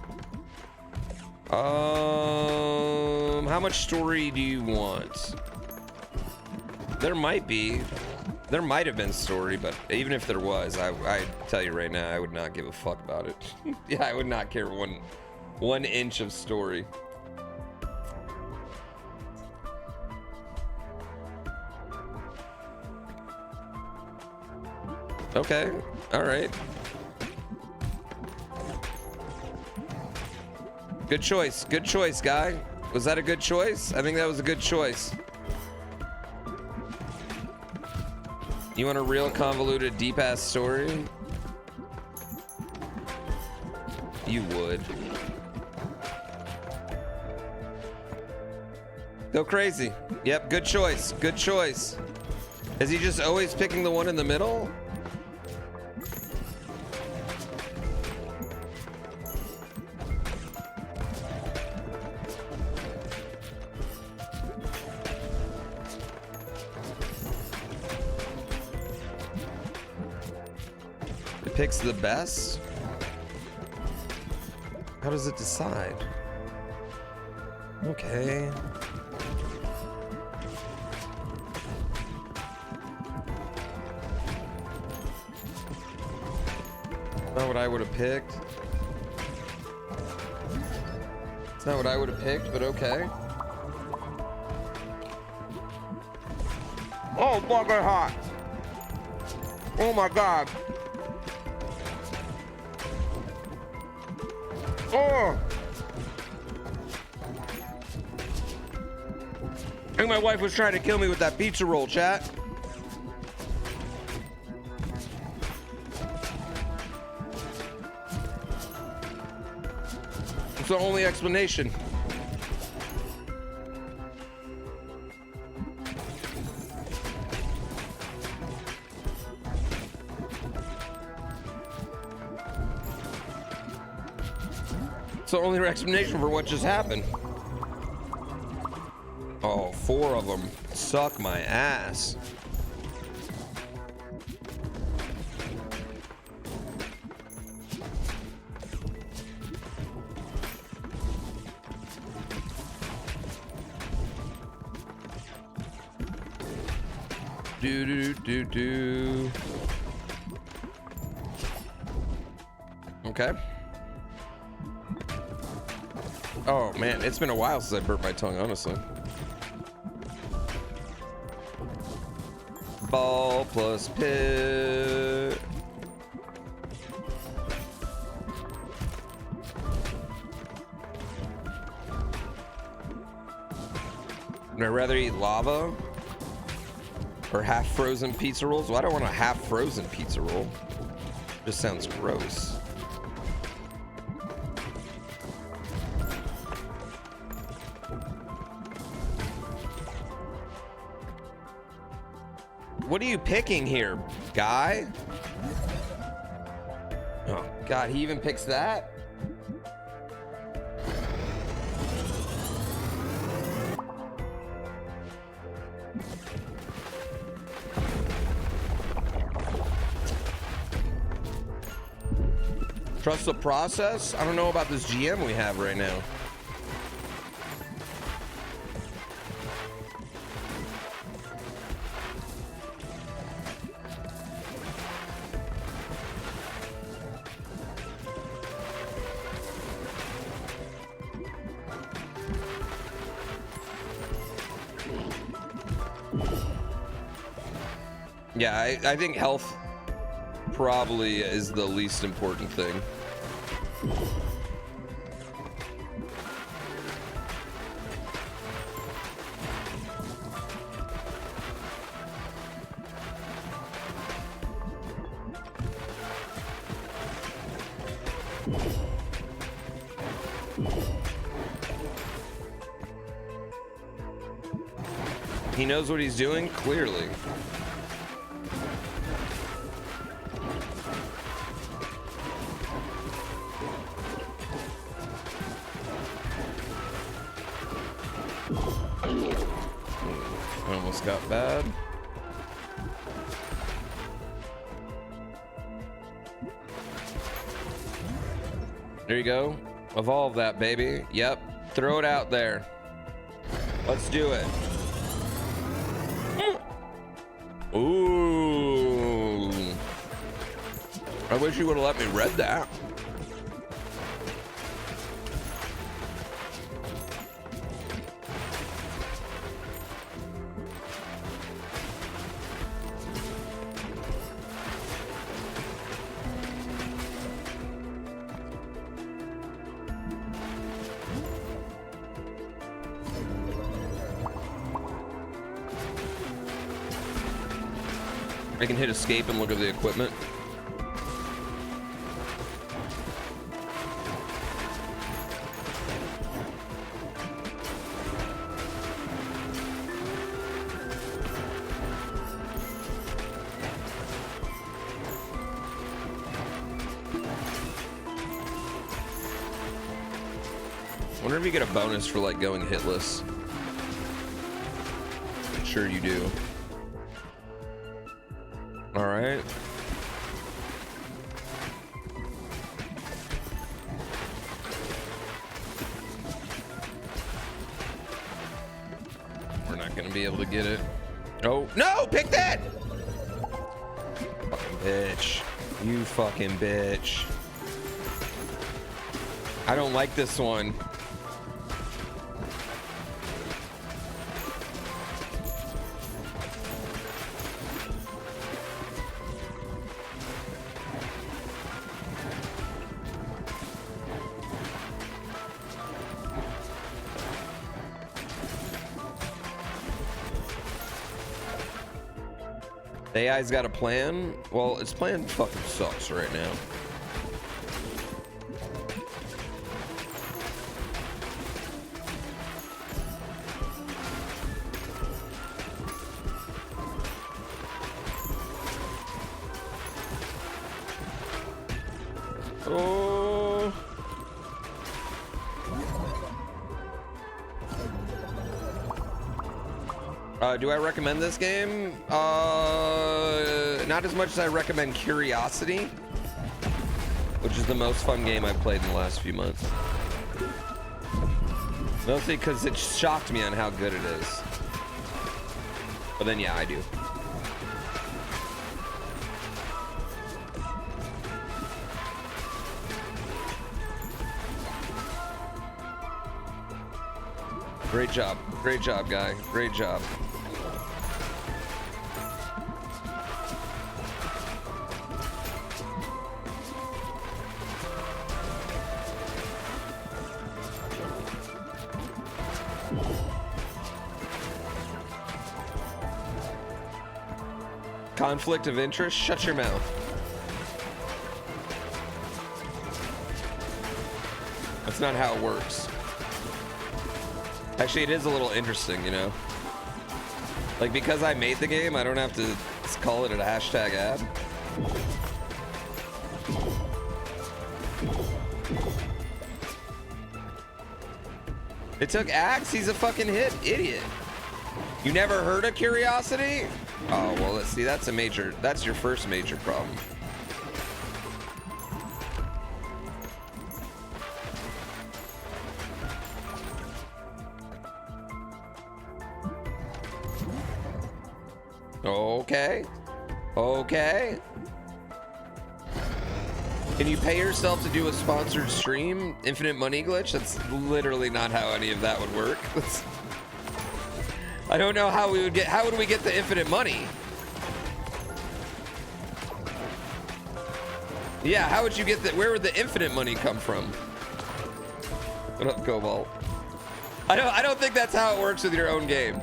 How much story do you want? There might be. There might have been story, but even if there was, I tell you right now, I would not give a fuck about it. Yeah, I would not care one inch of story. Okay, all right. Good choice, guy. Was that a good choice? I think that was a good choice. You want a real convoluted, deep-ass story? You would. Go crazy. Yep, good choice, good choice. Is he just always picking the one in the middle? Picks the best? How does it decide? Okay. Not what I would have picked. It's not what I would have picked, but okay. Oh, fucking hot. Oh my god. Oh! I think my wife was trying to kill me with that pizza roll, chat. It's the only explanation. It's the only explanation for what just happened. Oh, 4 of them. Suck my ass. Do. Okay. Oh man, it's been a while since I burped my tongue, honestly. Ball plus pit. Would I rather eat lava or half frozen pizza rolls? Well, I don't want a half frozen pizza roll. Just sounds gross. What are you picking here, guy? Oh God, he even picks that? Trust the process? I don't know about this GM we have right now. Yeah, I think health probably is the least important thing. He knows what he's doing, clearly. Almost got bad. There you go. Evolve that, baby. Yep. Throw it out there. Let's do it. Ooh. I wish you would have let me read that. I can hit escape and look at the equipment. Wonder if you get a bonus for like going hitless. I'm sure you do. All right. We're not gonna be able to get it. Oh, no, pick that! Fucking bitch. You fucking bitch. I don't like this one. The AI's got a plan. Well, its plan fucking sucks right now. Oh. Do I recommend this game? Not as much as I recommend Curiosity, which is the most fun game I've played in the last few months. Mostly because it shocked me on how good it is. But then, yeah, I do. Great job. Great job, guy. Great job. Conflict of interest? Shut your mouth. That's not how it works. Actually, it is a little interesting, you know? Like, because I made the game, I don't have to call it a hashtag ad. It took Axe? He's a fucking idiot. You never heard of Curiosity? Oh, well, let's see, that's your first major problem. Okay. Okay. Can you pay yourself to do a sponsored stream? Infinite money glitch? That's literally not how any of that would work. I don't know how would we get the infinite money? Yeah, how would you get where would the infinite money come from? What up, Cobalt? I don't think that's how it works with your own game.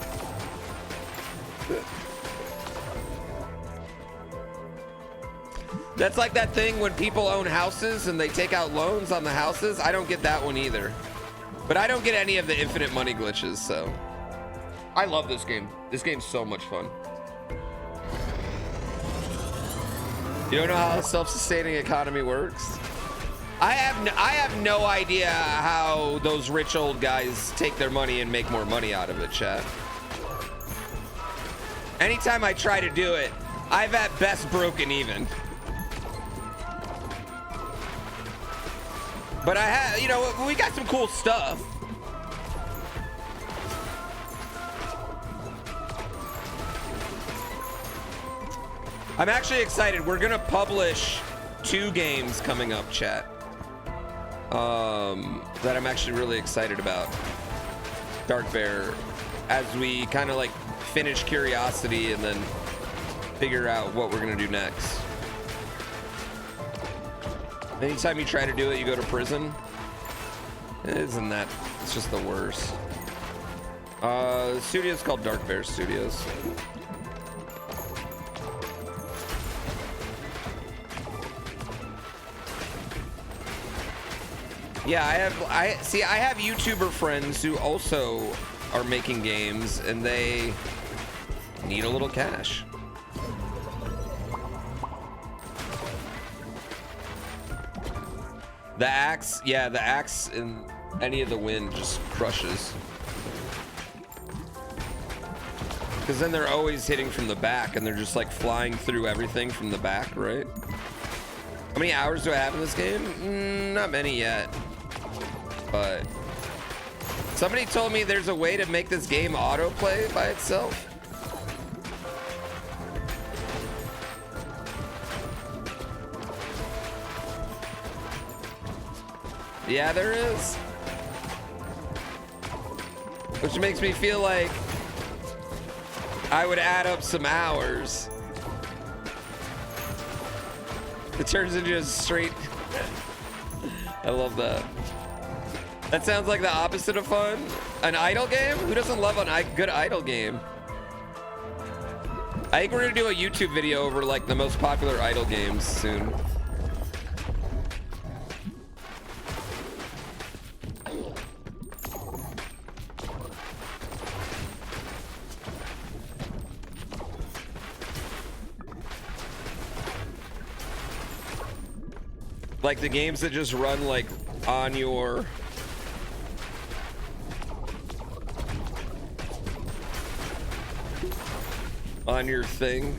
That's like that thing when people own houses and they take out loans on the houses. I don't get that one either. But I don't get any of the infinite money glitches, so. I love this game. This game's so much fun. You don't know how a self-sustaining economy works? I have no idea how those rich old guys take their money and make more money out of it, chat. Anytime I try to do it, I've at best broken even. But I have, you know, we got some cool stuff. I'm actually excited. We're gonna publish 2 games coming up, chat. That I'm actually really excited about. Dark Bear, as we kind of like finish Curiosity and then figure out what we're gonna do next. Anytime you try to do it, you go to prison. Isn't that? It's just the worst. The studio's called Dark Bear Studios. Yeah, I have YouTuber friends who also are making games, and they need a little cash. The axe, yeah, the axe in any of the wind just crushes. Because then they're always hitting from the back, and they're just like flying through everything from the back, right? How many hours do I have in this game? Not many yet. But somebody told me there's a way to make this game autoplay by itself. Yeah, there is. Which makes me feel like I would add up some hours. It turns into a straight... I love that. That sounds like the opposite of fun. An idle game? Who doesn't love a good idle game? I think we're gonna do a YouTube video over like the most popular idle games soon. Like the games that just run like on your... on your thing.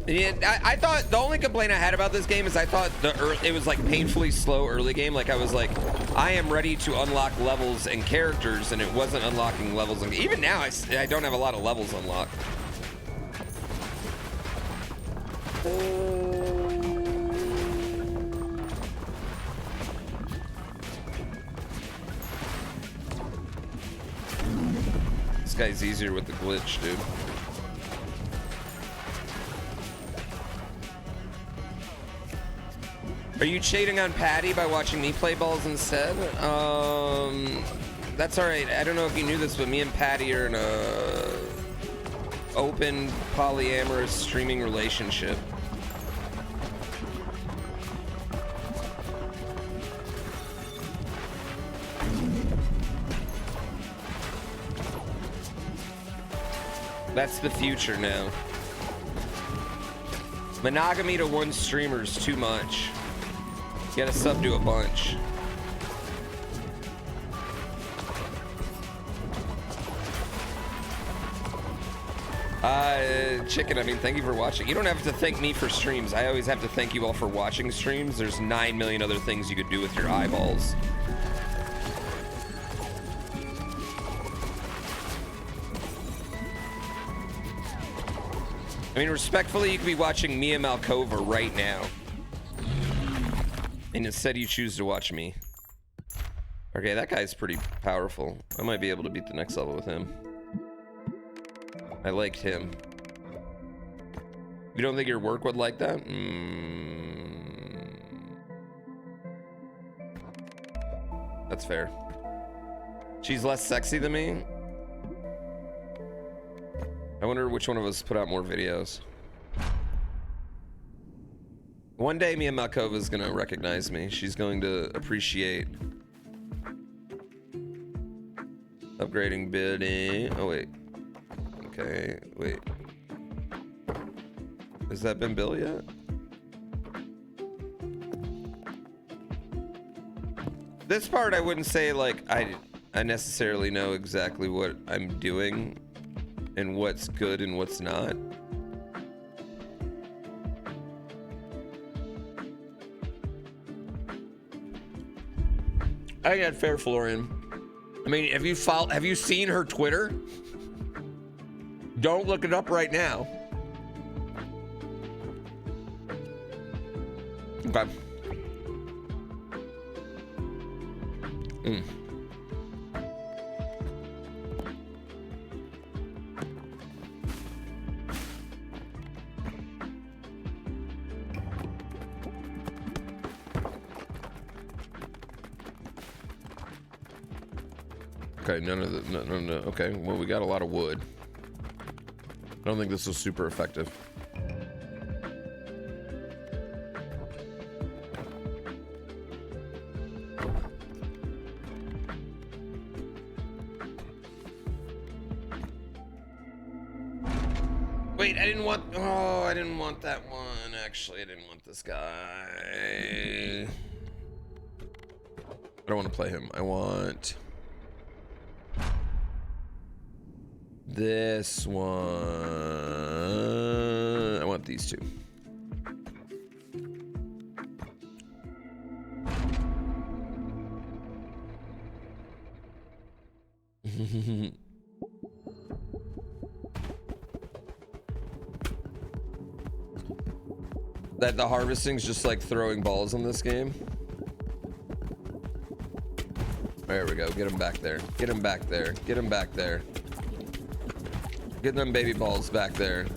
Yeah, I thought the only complaint I had about this game is I thought it was like painfully slow early game. Like I was like, I am ready to unlock levels and characters, and it wasn't unlocking levels. And even now, I don't have a lot of levels unlocked. This guy's easier with the glitch, dude. Are you cheating on Patty by watching me play balls instead? That's all right. I don't know if you knew this, but me and Patty are in a open polyamorous streaming relationship. That's the future now. Monogamy to one streamer is too much. You gotta sub to a bunch. Chicken, I mean, thank you for watching. You don't have to thank me for streams. I always have to thank you all for watching streams. There's 9 million other things you could do with your eyeballs. I mean, respectfully, you could be watching Mia Malkova right now. And instead you choose to watch me. Okay, that guy's pretty powerful. I might be able to beat the next level with him. I liked him. You don't think your work would like that? That's fair. She's less sexy than me? I wonder which one of us put out more videos. One day Mia Malkova is gonna recognize me. She's going to appreciate upgrading building. Oh wait. Okay, wait. Has that been built yet? This part I wouldn't say like I necessarily know exactly what I'm doing and what's good and what's not. I got fair, Florian. I mean, have you seen her Twitter? Don't look it up right now. Okay. Okay, none of the no. Okay, well, we got a lot of wood. I don't think this was super effective. Wait, I didn't want. Oh, I didn't want that one. Actually, I didn't want this guy. I don't want to play him. I want this one. I want these two. That the harvesting's just like throwing balls in this game. There we go. Get him back there. Get him back there. Get him back there. Get them baby balls back there.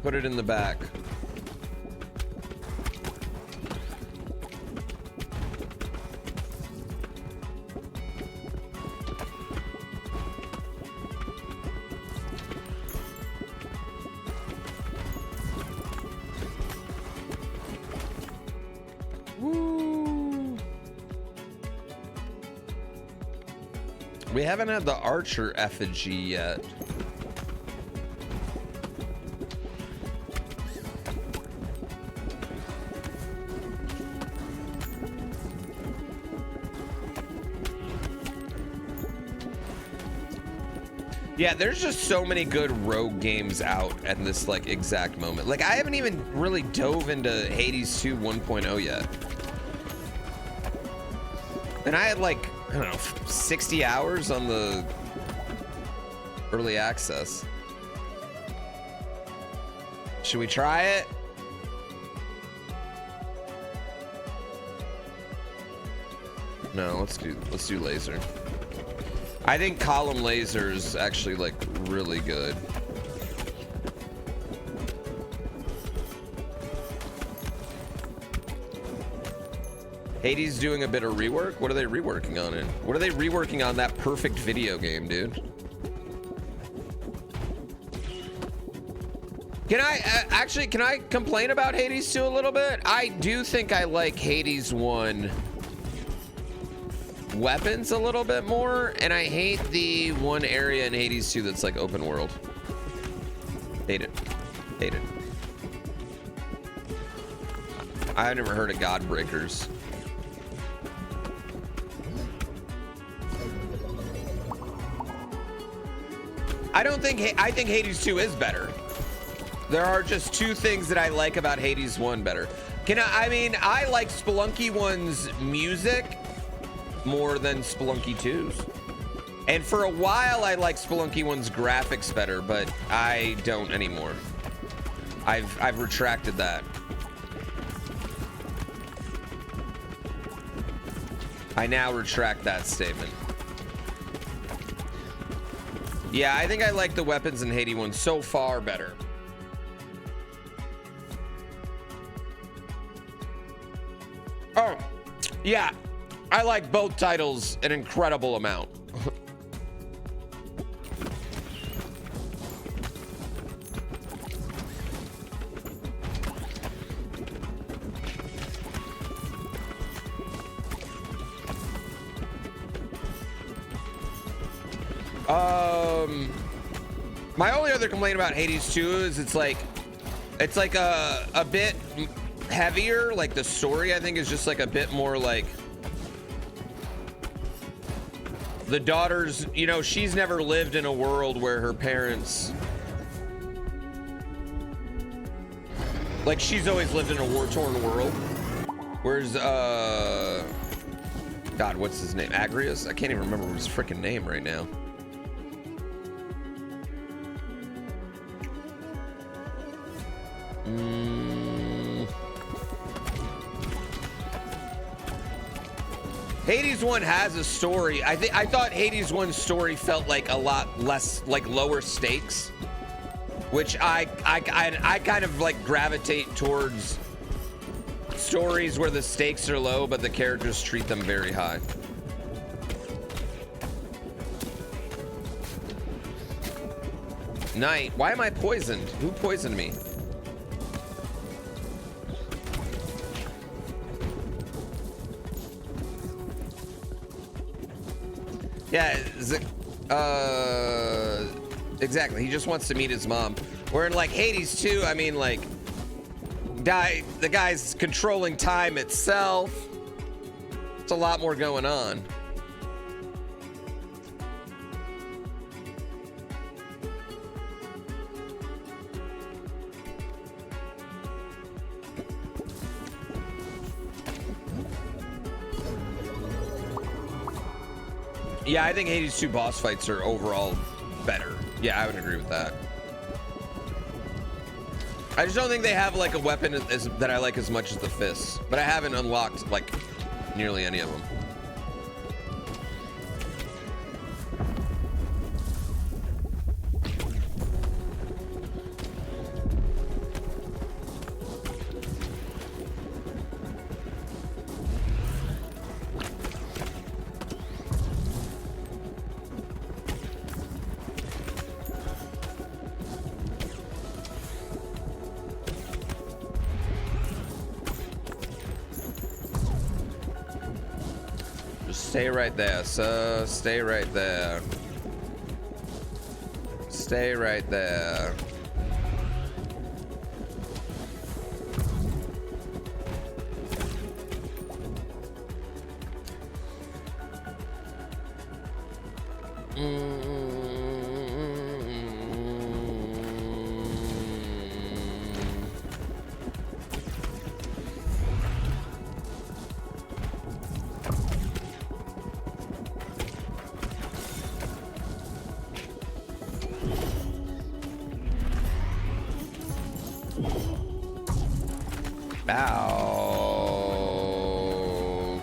Put it in the back. Woo. We haven't had the archer effigy yet. Yeah, there's just so many good rogue games out at this like exact moment. Like I haven't even really dove into Hades 2 1.0 yet. And I had like, I don't know, 60 hours on the early access. Should we try it? No, let's do laser. I think column laser is actually like really good. Hades doing a bit of rework? What are they reworking on it? What are they reworking on that perfect video game, dude? Can I actually, can I complain about Hades 2 a little bit? I do think I like Hades 1 weapons a little bit more, and I hate the one area in Hades 2 that's like open world. Hate it. Hate it. I've never heard of God Breakers. I think Hades 2 is better. There are just two things that I like about Hades 1 better. I mean, I like Spelunky 1's music more than Spelunky 2's. And for a while, I liked Spelunky 1's graphics better, but I don't anymore. I've retracted that. I now retract that statement. Yeah, I think I like the weapons in Hades 1 so far better. Oh, yeah. I like both titles an incredible amount. My only other complaint about Hades 2 is it's like a bit heavier. Like the story, I think, is just like a bit more like the daughter's, you know, she's never lived in a world where her parents, like, she's always lived in a war-torn world. Whereas, God, what's his name? Agrius? I can't even remember his freaking name right now. Hades 1 has a story. I thought Hades 1's story felt like a lot less, like lower stakes, which I kind of like gravitate towards stories where the stakes are low, but the characters treat them very high. Knight, why am I poisoned? Who poisoned me? Yeah, exactly. He just wants to meet his mom. Where in like Hades 2, I mean, like, the guy's controlling time itself. It's a lot more going on. Yeah, I think Hades 2 boss fights are overall better. Yeah, I would agree with that. I just don't think they have like a weapon that I like as much as the fists, but I haven't unlocked like nearly any of them. Stay right there, sir. Stay right there. Stay right there. Ow.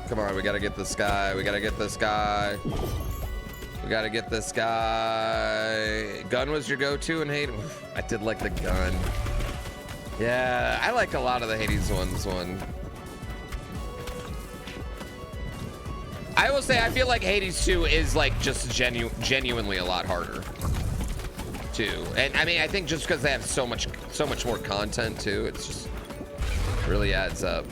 Come on, we gotta get this guy. We gotta get this guy. We gotta get this guy. Gun was your go-to in Hades? I did like the gun. Yeah, I like a lot of the Hades ones. I will say, I feel like Hades 2 is like just genuinely a lot harder too. And I mean, I think just because they have so much more content too, it's just really adds up.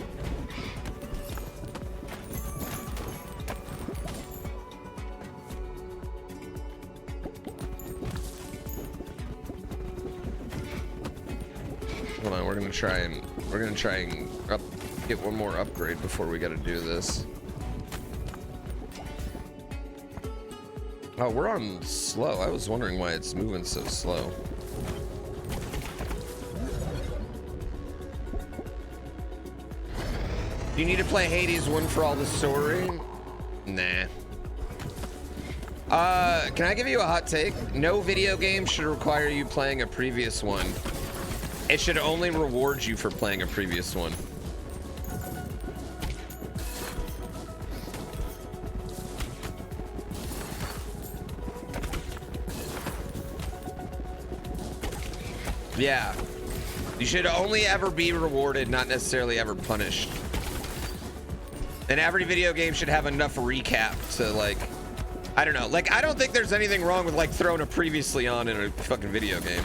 Hold on, we're gonna try and get one more upgrade before we gotta do this. Oh, we're on slow. I was wondering why it's moving so slow. Do you need to play Hades 1 for all the story? Nah. Can I give you a hot take? No video game should require you playing a previous one. It should only reward you for playing a previous one. Yeah. You should only ever be rewarded, not necessarily ever punished. And every video game should have enough recap to, like, I don't know. Like, I don't think there's anything wrong with, like, throwing a previously on in a fucking video game.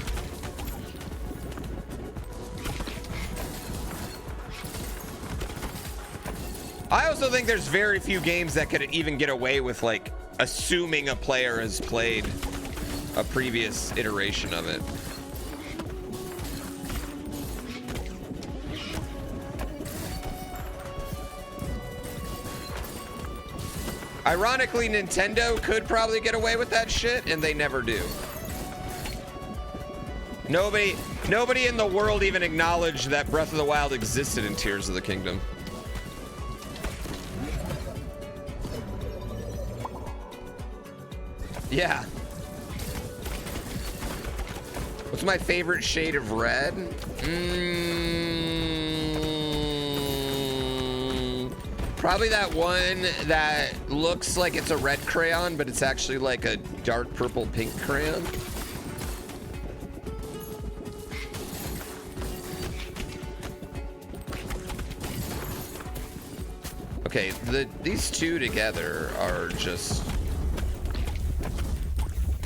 I also think there's very few games that could even get away with, like, assuming a player has played a previous iteration of it. Ironically, Nintendo could probably get away with that shit, and they never do. Nobody in the world even acknowledged that Breath of the Wild existed in Tears of the Kingdom. Yeah. What's my favorite shade of red? Probably that one that looks like it's a red crayon, but it's actually like a dark purple pink crayon. Okay, these two together are just...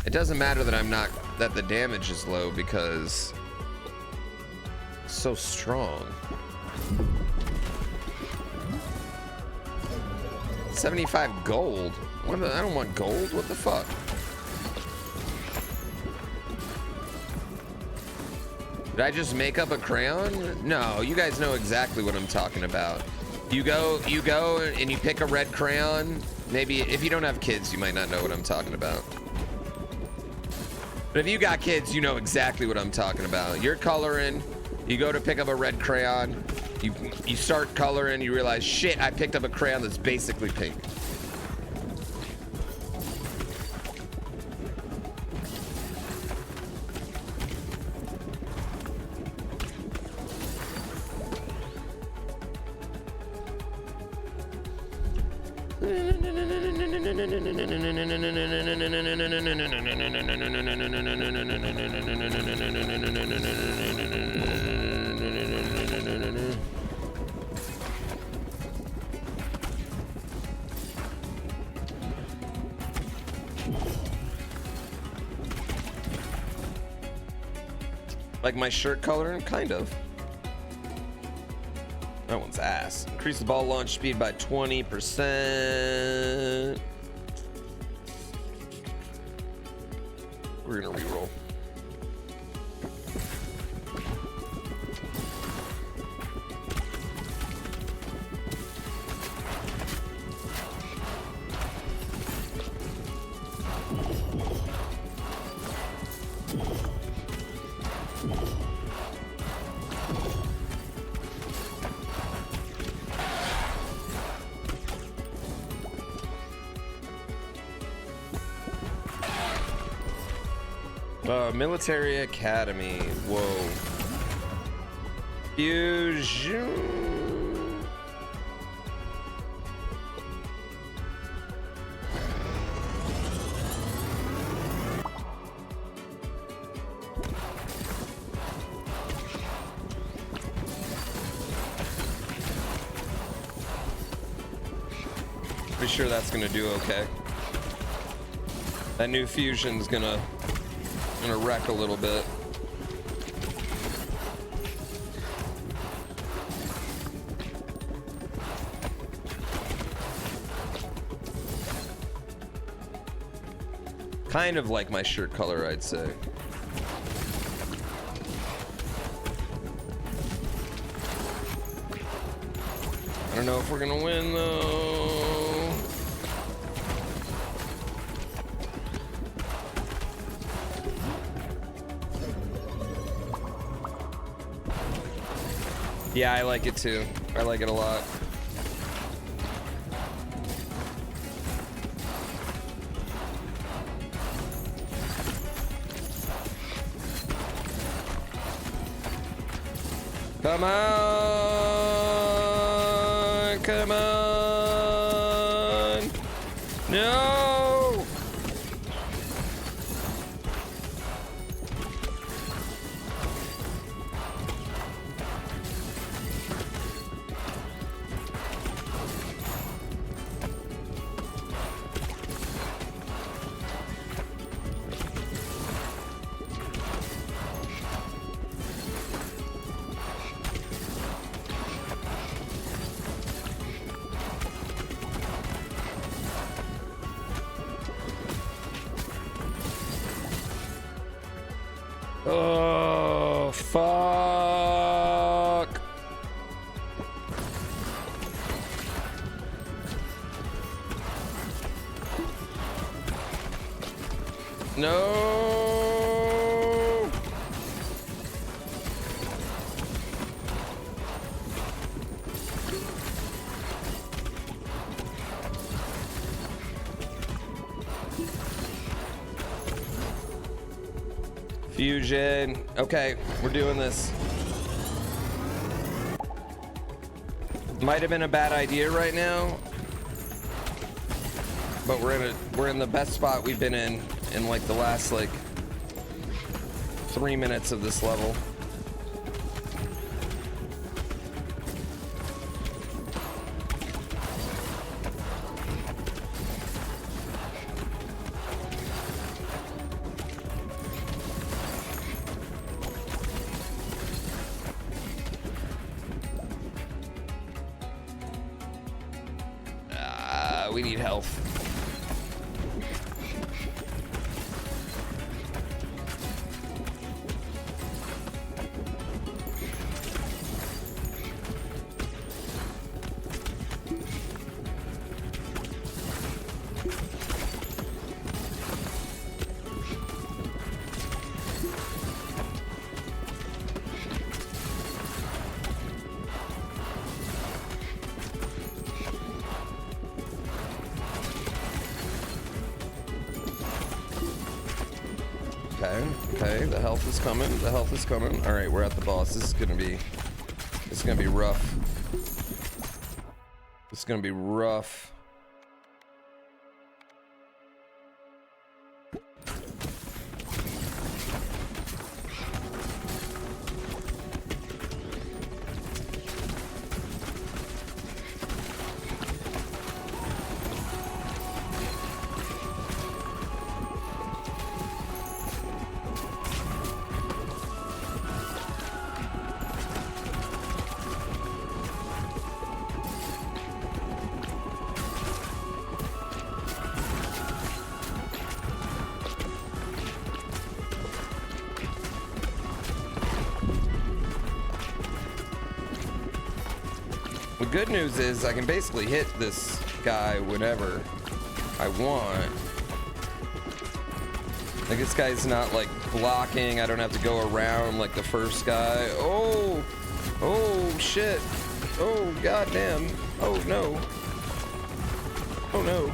It doesn't matter that the damage is low because it's so strong. 75 gold? I don't want gold. What the fuck? Did I just make up a crayon? No, you guys know exactly what I'm talking about. You go and you pick a red crayon. Maybe if you don't have kids, you might not know what I'm talking about. But if you got kids, you know exactly what I'm talking about. You're coloring, you go to pick up a red crayon, you start coloring, you realize, shit, I picked up a crayon that's basically pink. Like my shirt color? Kind of. That one's ass. Increase the ball launch speed by 20%. We're gonna reroll. Military Academy. Whoa. Fusion. Pretty sure that's gonna do okay. That new fusion's gonna wreck a little bit. Kind of like my shirt color, I'd say. I don't know if we're gonna win though. Yeah, I like it too. I like it a lot. Come on! Come on! No! Oh, fuck. No. Fusion. Okay, we're doing this. Might have been a bad idea right now, but we're in the best spot we've been in like the last like 3 minutes of this level. We need health. Okay, the health is coming. The health is coming. All right, we're at the boss. This is gonna be rough. This is gonna be rough. The good news is I can basically hit this guy whenever I want. Like, this guy's not like blocking. I don't have to go around like the first guy. Oh, oh shit. Oh goddamn. Oh no. Oh no.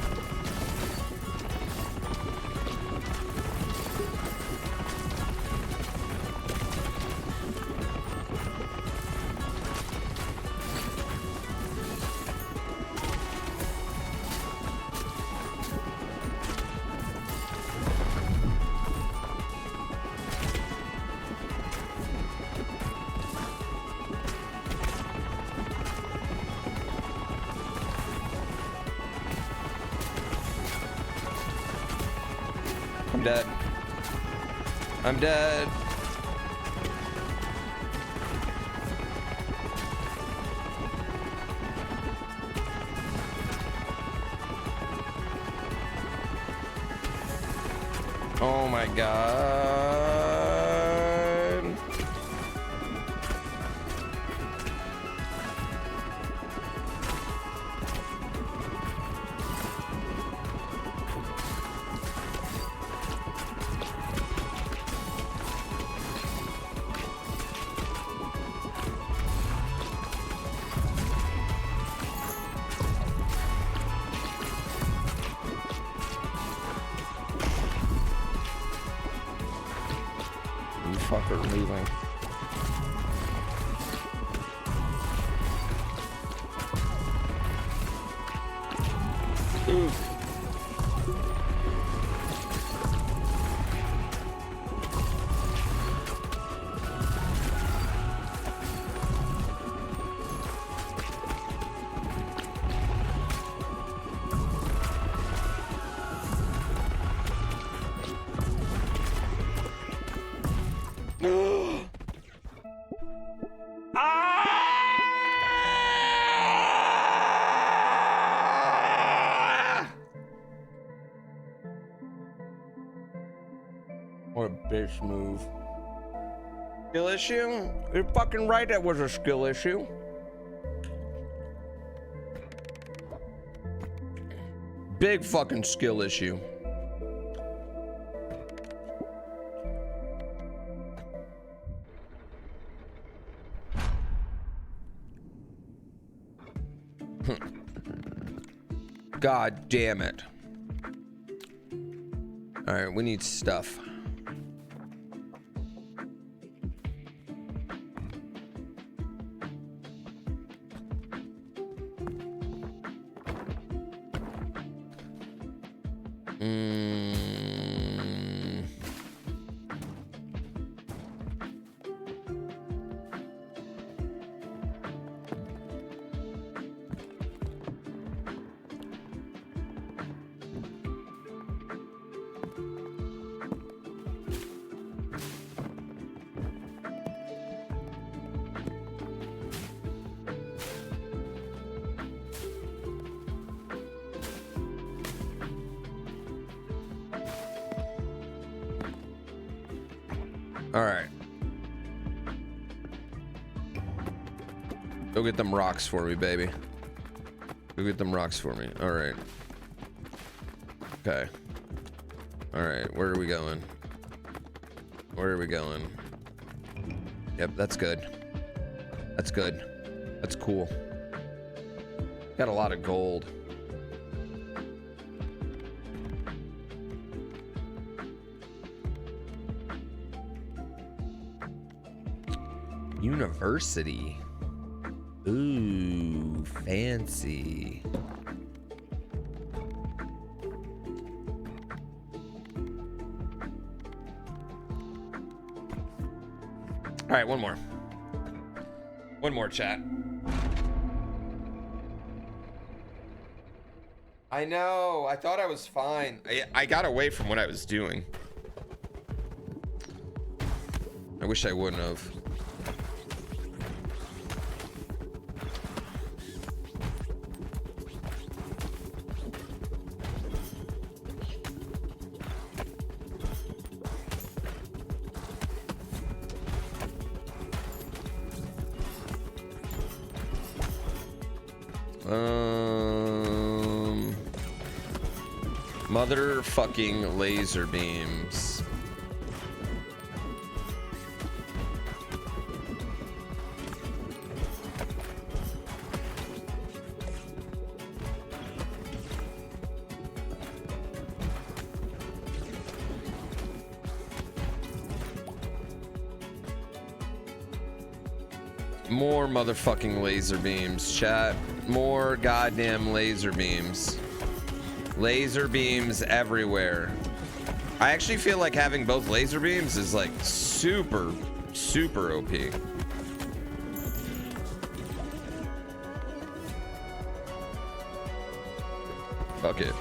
dead. I'm dead. Oh my god. You fucker leaving. Ooh. What a bitch move. Skill issue? You're fucking right, that was a skill issue. Big fucking skill issue. God damn it. All right, we need stuff. All right. Go get them rocks for me, baby. Go get them rocks for me. All right. Okay. All right. Where are we going? Where are we going? Yep, that's good. That's good. That's cool. Got a lot of gold. University. Ooh, fancy. All right, one more. One more, chat. I know. I thought I was fine. I got away from what I was doing. I wish I wouldn't have. Motherfucking laser beams. More motherfucking laser beams, chat. More goddamn laser beams. Laser beams everywhere. I actually feel like having both laser beams is like super, super OP. Fuck it.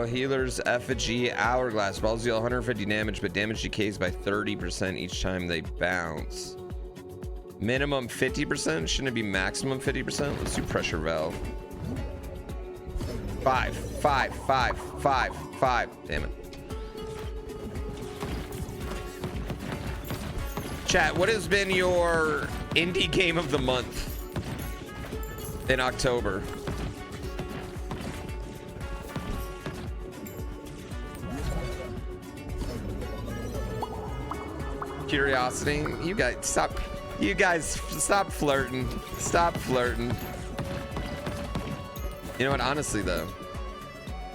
Healer's effigy hourglass. Balls deal 150 damage, but damage decays by 30% each time they bounce. Minimum 50%? Shouldn't it be maximum 50%? Let's do pressure valve. 5, 5, 5, 5, 5. Damn it. Chat, what has been your indie game of the month in October? Curiosity. You guys stop. You guys stop flirting. Stop flirting. You know what? Honestly, though.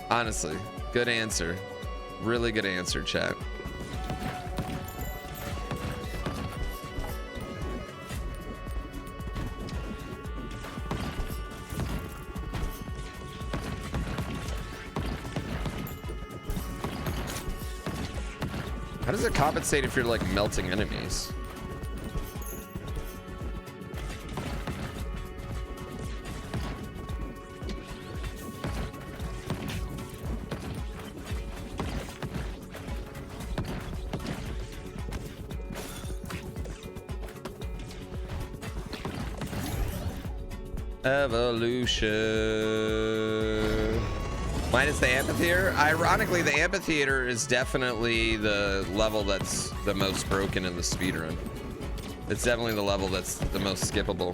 Honestly, good answer. Really good answer, chat. How does it compensate if you're like melting enemies? Evolution. Minus the amphitheater. Ironically, the amphitheater is definitely the level that's the most broken in the speedrun. It's definitely the level that's the most skippable.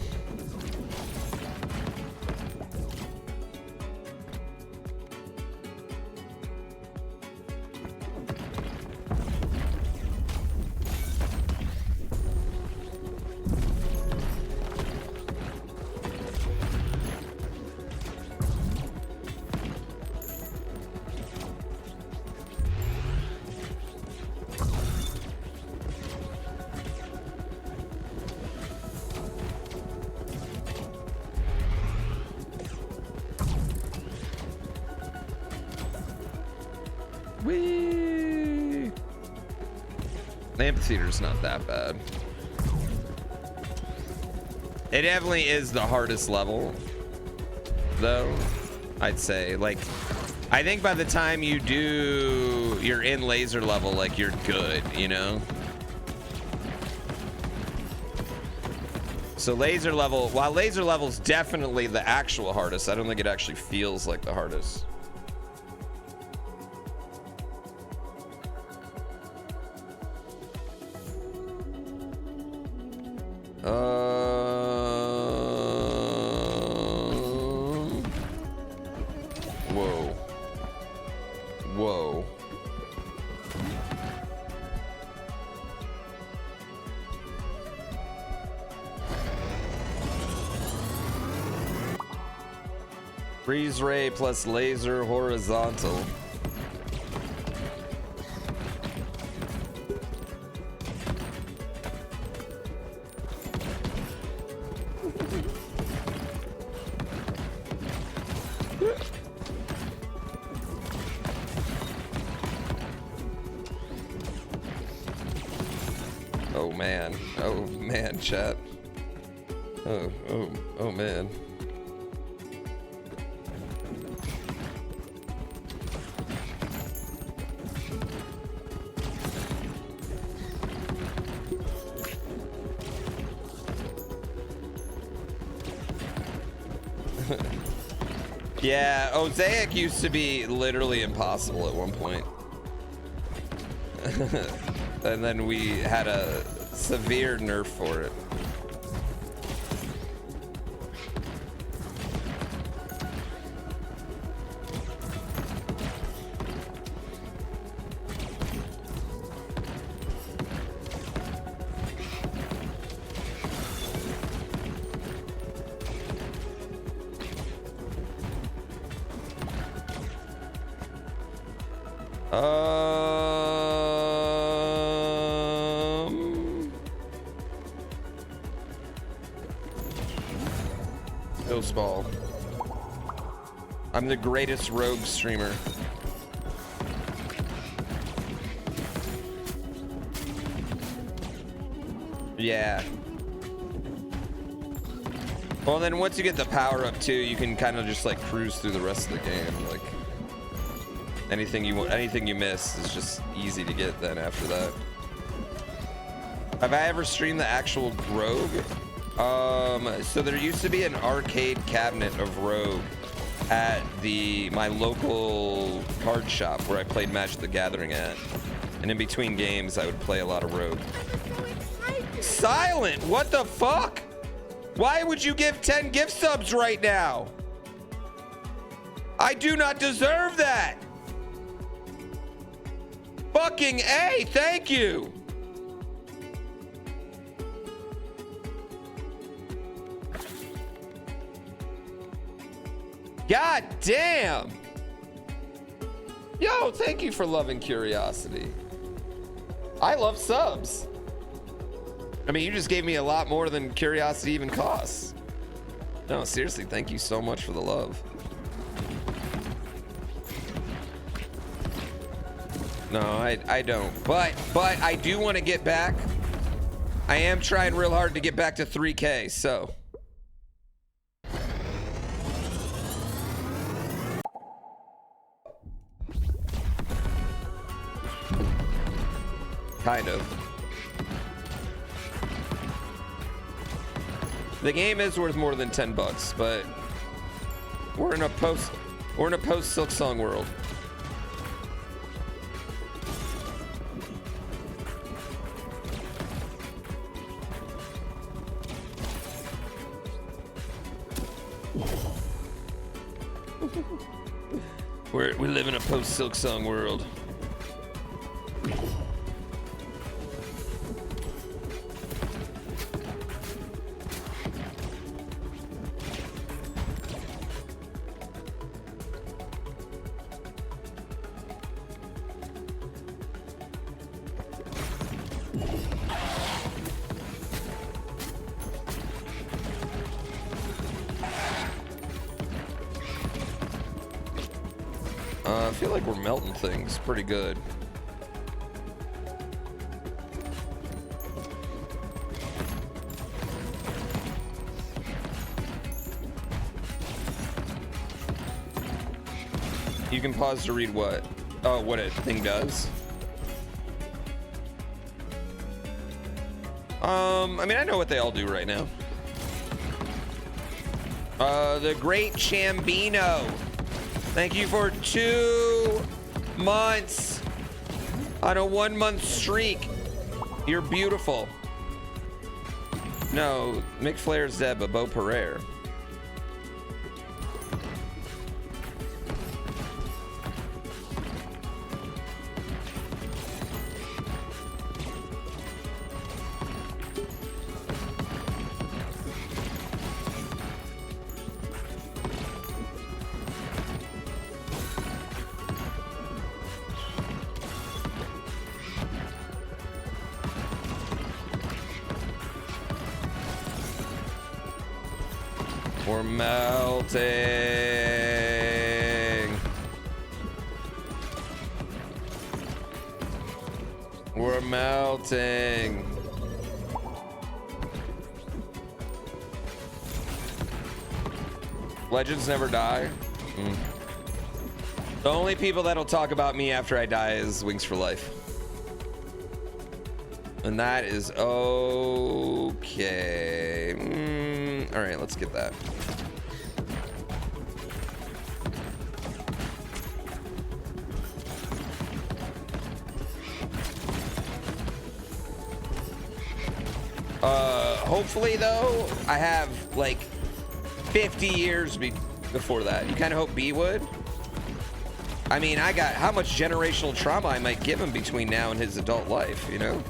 Whee! The amphitheater's not that bad. It definitely is the hardest level, though, I'd say. Like, I think by the time you're in laser level, like, you're good, you know? So laser level, while laser level's definitely the actual hardest, I don't think it actually feels like the hardest. Whoa. Whoa. Freeze ray plus laser horizontal. Oh man, chat. Oh man. Yeah, Osaic used to be literally impossible at one point. And then we had a severe nerf for it. Ghost Ball. I'm the greatest rogue streamer. Yeah. Well, then once you get the power up too, you can kind of just like cruise through the rest of the game. Like anything you want, anything you miss is just easy to get then after that. Have I ever streamed the actual Rogue? So there used to be an arcade cabinet of Rogue at my local card shop where I played Magic the Gathering at. And in between games, I would play a lot of Rogue. Silent! What the fuck? Why would you give 10 gift subs right now? I do not deserve that. Fucking A, thank you. God damn. Yo, thank you for loving curiosity. I love subs. I mean, you just gave me a lot more than curiosity even costs. No, seriously, thank you so much for the love. No, I don't. But I do want to get back. I am trying real hard to get back to 3K, so. Kind of. The game is worth more than 10 bucks, but we're in a post Silksong world. We live in a post Silksong world. I feel like we're melting things pretty good. You can pause to read what? Oh, what a thing does? I mean, I know what they all do right now. The Great Chambino. Thank you for 2 months on a 1-month streak. You're beautiful. No, Mick Flair's dead, but Beau Pereira. We're melting. We're melting. Legends never die. The only people that'll talk about me after I die is Wings for Life. And that is okay. All right, let's get that. Hopefully though, I have like 50 years before that. You kind of hope B would. I mean, I got how much generational trauma I might give him between now and his adult life, you know?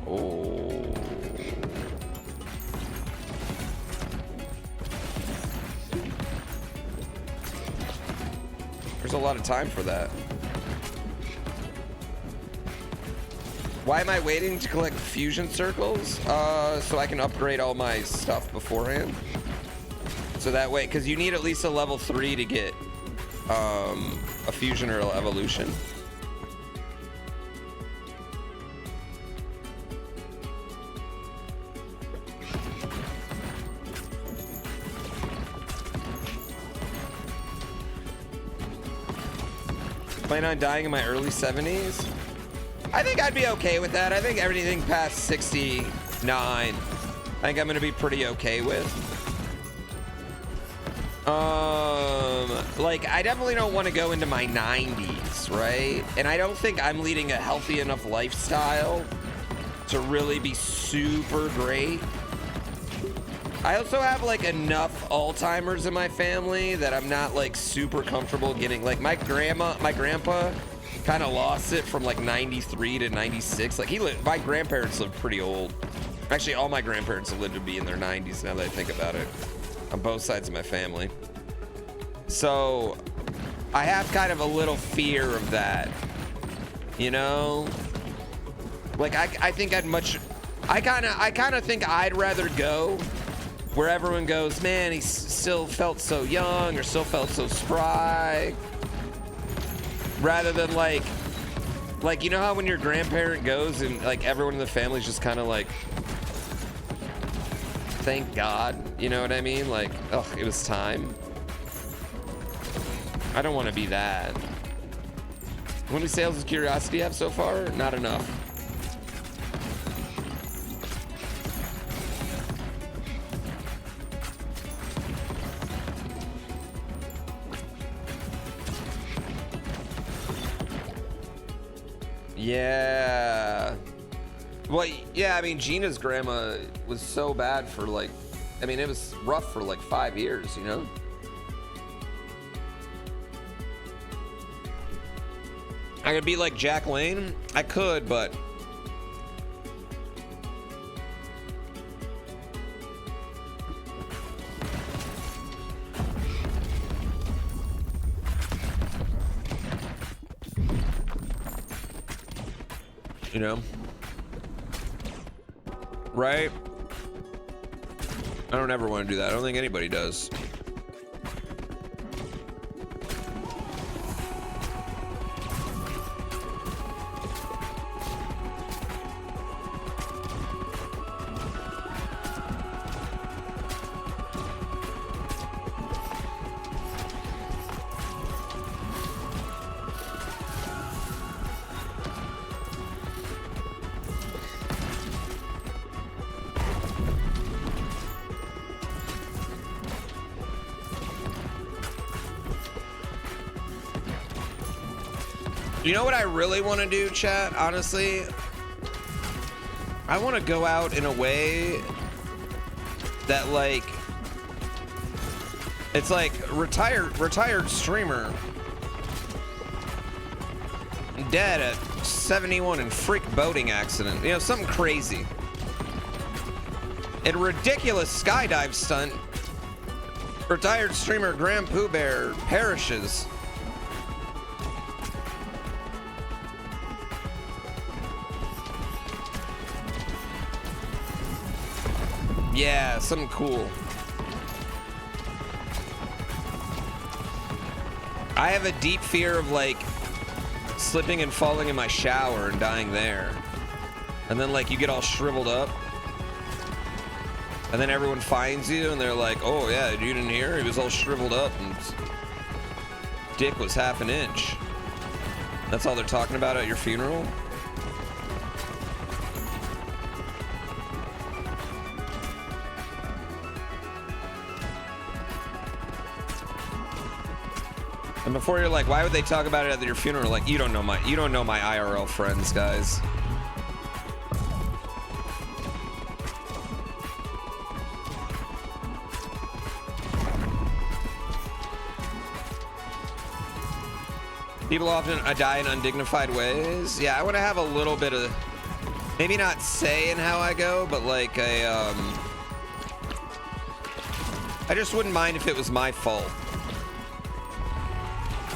Oh. There's a lot of time for that. Why am I waiting to collect fusion circles? So I can upgrade all my stuff beforehand. So that way, because you need at least a level 3 to get a fusion or evolution. Plan on dying in my early 70s? I think I'd be okay with that. I think everything past 69, I think I'm gonna be pretty okay with. Like, I definitely don't want to go into my 90s, right? And I don't think I'm leading a healthy enough lifestyle to really be super great. I also have like enough Alzheimer's in my family that I'm not like super comfortable getting, like my grandpa kind of lost it from like 93 to 96. Like my grandparents lived pretty old. Actually, all my grandparents have lived to be in their 90s now that I think about it, on both sides of my family. So I have kind of a little fear of that, you know? Like I think I kind of think I'd rather go where everyone goes, man, he still felt so young or still felt so spry, rather than like, you know how when your grandparent goes and like everyone in the family's just kind of like, thank God, you know what I mean? Like, oh, it was time. I don't want to be that. How many sales does Curiosity have so far? Not enough. Yeah. Well, yeah, I mean, Gina's grandma was so bad for like, I mean, it was rough for like 5 years, you know? I could be like Jack Lane. I could, but you know, right? I don't ever want to do that. I don't think anybody does. You know what I really want to do, chat? Honestly, I want to go out in a way that, like, it's like retired streamer dead at 71 in freak boating accident. You know, something crazy. A ridiculous skydive stunt. Retired streamer GrandPooBear perishes. Yeah, something cool. I have a deep fear of like slipping and falling in my shower and dying there. And then like you get all shriveled up. And then everyone finds you and they're like, oh yeah, you didn't hear? He was all shriveled up and dick was half an inch. That's all they're talking about at your funeral? And before you're like, why would they talk about it at your funeral? Like, you don't know my IRL friends, guys. People often die in undignified ways. Yeah, I want to have a little bit of, maybe not say in how I go, but like I just wouldn't mind if it was my fault.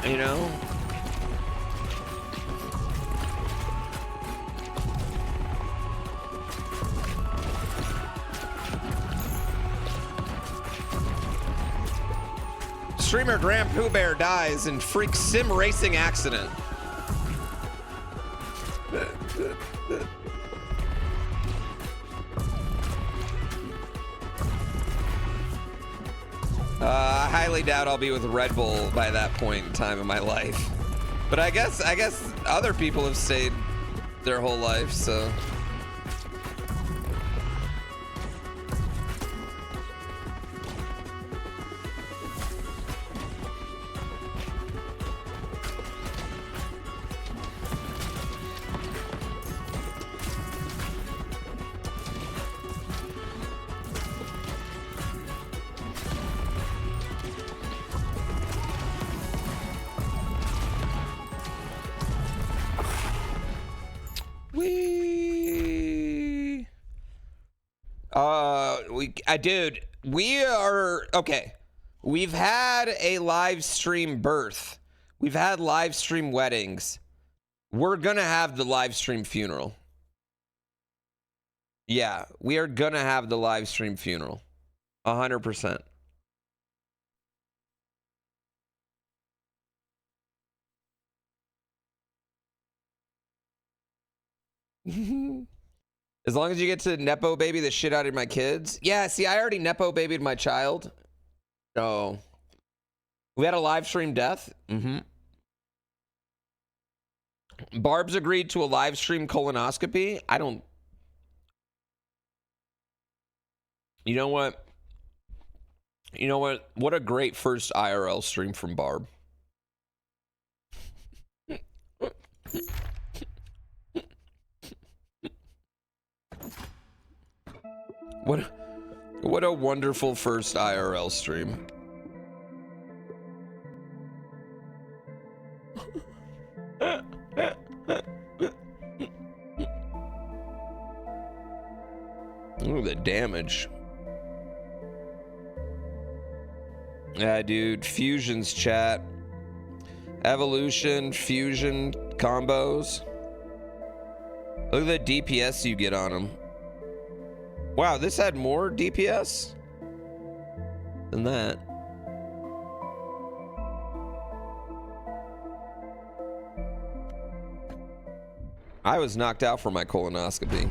You know? Streamer GrandPooBear dies in freak sim racing accident. I highly doubt I'll be with Red Bull by that point in time in my life. But I guess other people have stayed their whole life, so. Dude, we are okay. We've had a live stream birth. We've had live stream weddings. We're gonna have the live stream funeral. Yeah, we are gonna have the live stream funeral. 100%. As long as you get to Nepo baby the shit out of my kids. Yeah, see, I already Nepo babied my child. So, we had a live stream death. Barb's agreed to a live stream colonoscopy. I don't. You know what? You know what? What a great first IRL stream from Barb. What a wonderful first IRL stream. Ooh, the damage. Yeah, dude. Fusions chat. Evolution, fusion combos. Look at the DPS you get on them. Wow, this had more DPS than that. I was knocked out for my colonoscopy.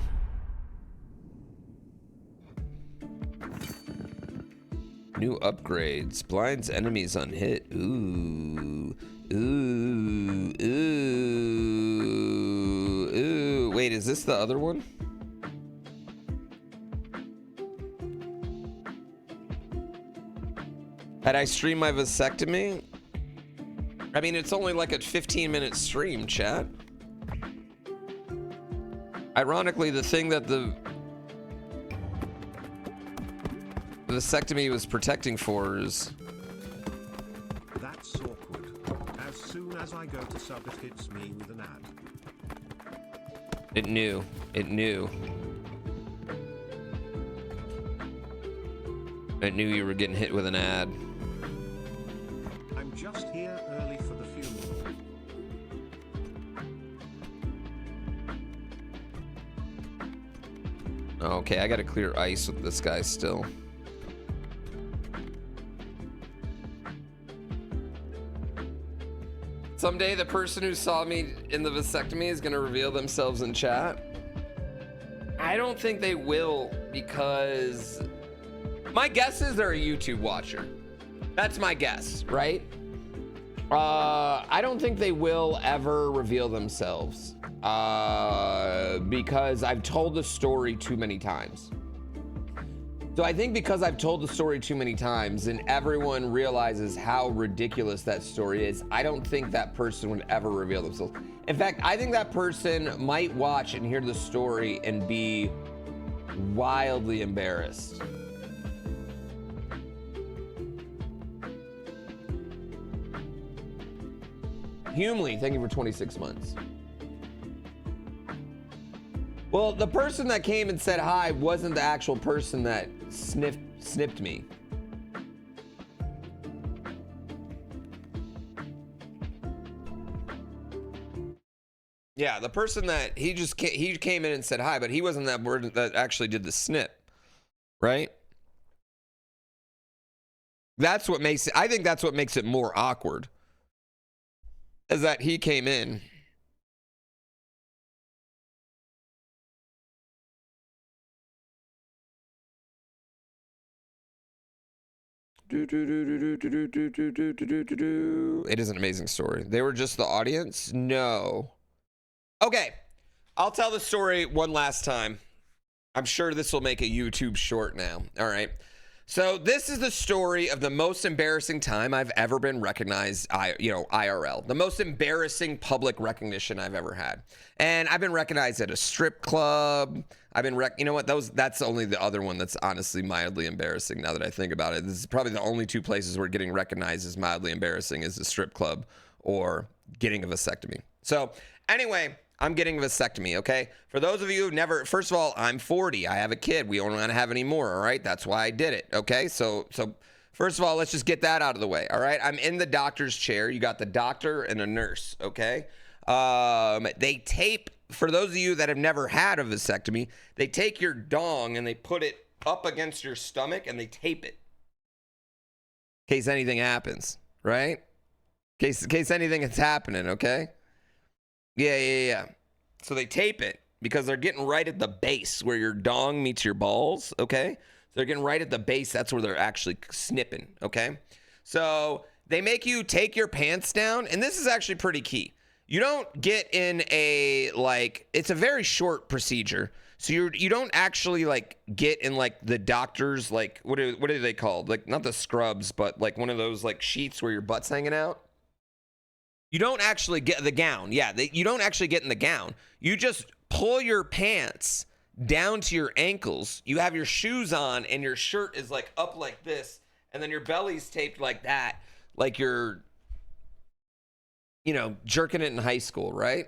New upgrades. Blinds enemies on hit. Ooh. Ooh. Ooh. Ooh. Wait, is this the other one? Had I streamed my vasectomy? I mean, it's only like a 15-minute stream, chat. Ironically, the thing that the vasectomy was protecting for is... That's awkward. As soon as I go to sub, it hits me with an ad. It knew. It knew. It knew you were getting hit with an ad. I'm just here early for the funeral. Okay, I gotta clear ice with this guy still. Someday the person who saw me in the vasectomy is gonna reveal themselves in chat. I don't think they will, because my guess is they're a YouTube watcher. That's my guess, right? I don't think they will ever reveal themselves because I've told the story too many times. So I think because I've told the story too many times and everyone realizes how ridiculous that story is, I don't think that person would ever reveal themselves. In fact, I think that person might watch and hear the story and be wildly embarrassed. Humley, thank you for 26 months. Well, the person that came and said hi wasn't the actual person that snipped me. Yeah, the person that he came in and said hi, but he wasn't that word that actually did the snip, right? That's what makes it, I think that's what makes it more awkward, is that he came in. It is an amazing story. They were just the audience? No. Okay. I'll tell the story one last time. I'm sure this will make a YouTube short now. All right. So this is the story of the most embarrassing time I've ever been recognized, IRL. The most embarrassing public recognition I've ever had. And I've been recognized at a strip club. I've been, you know what? That's only the other one that's honestly mildly embarrassing now that I think about it. This is probably the only two places where getting recognized is mildly embarrassing is a strip club or getting a vasectomy. So anyway, I'm getting a vasectomy, okay? For those of you who've never, first of all, I'm 40. I have a kid. We don't want to have any more, all right? That's why I did it, okay? So first of all, let's just get that out of the way, all right? I'm in the doctor's chair. You got the doctor and a nurse, okay? They tape, for those of you that have never had a vasectomy, they take your dong and they put it up against your stomach and they tape it in case anything happens, right? In case anything is happening, okay? Yeah. So they tape it because they're getting right at the base where your dong meets your balls, okay? So they're getting right at the base. That's where they're actually snipping, okay? So they make you take your pants down, and this is actually pretty key. You don't get in a, it's a very short procedure. So you don't actually, get in, the doctor's, what are they called? Not the scrubs, but, one of those, sheets where your butt's hanging out. You don't actually get the gown. Yeah, you don't actually get in the gown. You just pull your pants down to your ankles. You have your shoes on and your shirt is up like this. And then your belly's taped like that. Like you're, jerking it in high school, right?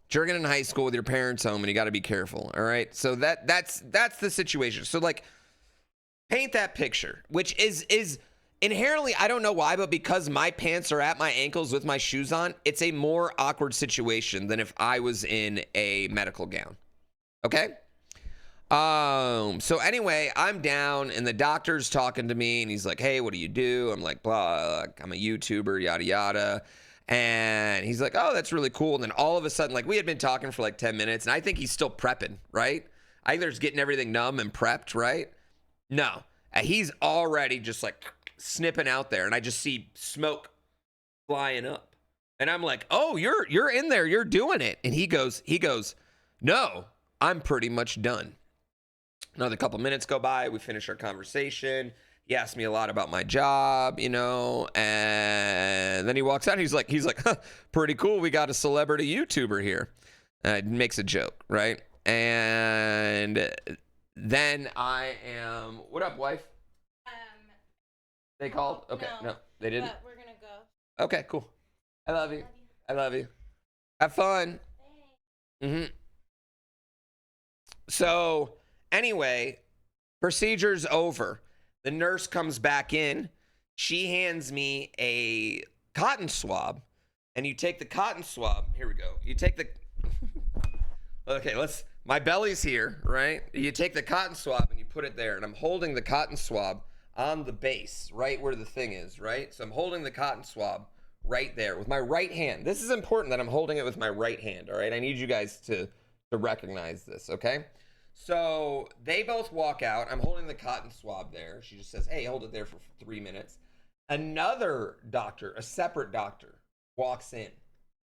Jerking it in high school with your parents home and you got to be careful. All right. So that's the situation. So paint that picture, which is inherently, I don't know why, but because my pants are at my ankles with my shoes on, it's a more awkward situation than if I was in a medical gown. Okay? So anyway, I'm down and the doctor's talking to me and he's like, hey, what do you do? I'm like, blah, I'm a YouTuber, yada, yada. And he's like, oh, that's really cool. And then all of a sudden, we had been talking for 10 minutes and I think he's still prepping, right? I think there's getting everything numb and prepped, right? No, he's already just snipping out there and I just see smoke flying up and I'm like, oh, you're in there, you're doing it. And he goes, no, I'm pretty much done. Another couple minutes go by, we finish our conversation. He asked me a lot about my job, and then he walks out. He's like, huh, pretty cool. We got a celebrity YouTuber here. Makes a joke, right? And then I am, what up, wife? They called? Okay, no, they didn't. But we're gonna go. Okay, cool. I love you. I love you. Have fun. So anyway, procedure's over. The nurse comes back in. She hands me a cotton swab, and you take the cotton swab. Here we go. You take the. Okay, my belly's here, right? You take the cotton swab and you put it there, and I'm holding the cotton swab on the base, right where the thing is, right? So I'm holding the cotton swab right there with my right hand. This is important that I'm holding it with my right hand, all right? I need you guys to recognize this, okay? So they both walk out. I'm holding the cotton swab there. She just says, hey, hold it there for 3 minutes. Another doctor, a separate doctor, walks in,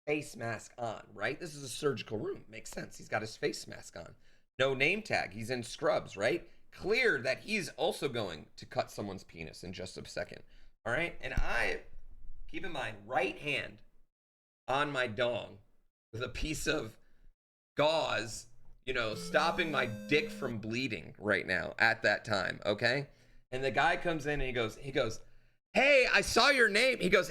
face mask on, right? This is a surgical room. Makes sense. He's got his face mask on. No name tag. He's in scrubs, right? Clear that he's also going to cut someone's penis in just a second. All right. And I, keep in mind, right hand on my dong with a piece of gauze, stopping my dick from bleeding right now at that time. Okay. And the guy comes in and he goes, hey, I saw your name. He goes,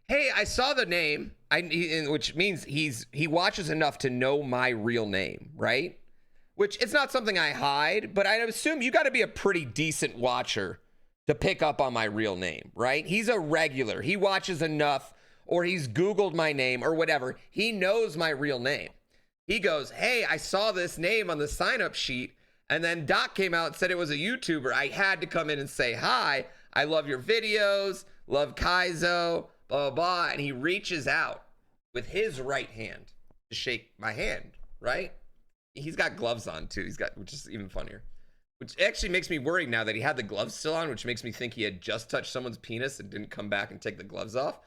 hey, I saw the name. Which means he watches enough to know my real name, right? Which it's not something I hide, but I assume you got to be a pretty decent watcher to pick up on my real name, right? He's a regular. He watches enough, or he's Googled my name or whatever. He knows my real name. He goes, hey, I saw this name on the sign-up sheet, and then Doc came out and said it was a YouTuber. I had to come in and say, hi, I love your videos, love Kaizo, blah, blah, blah. And he reaches out with his right hand to shake my hand, right? He's got gloves on too. Which is even funnier. Which actually makes me worried now that he had the gloves still on, which makes me think he had just touched someone's penis and didn't come back and take the gloves off.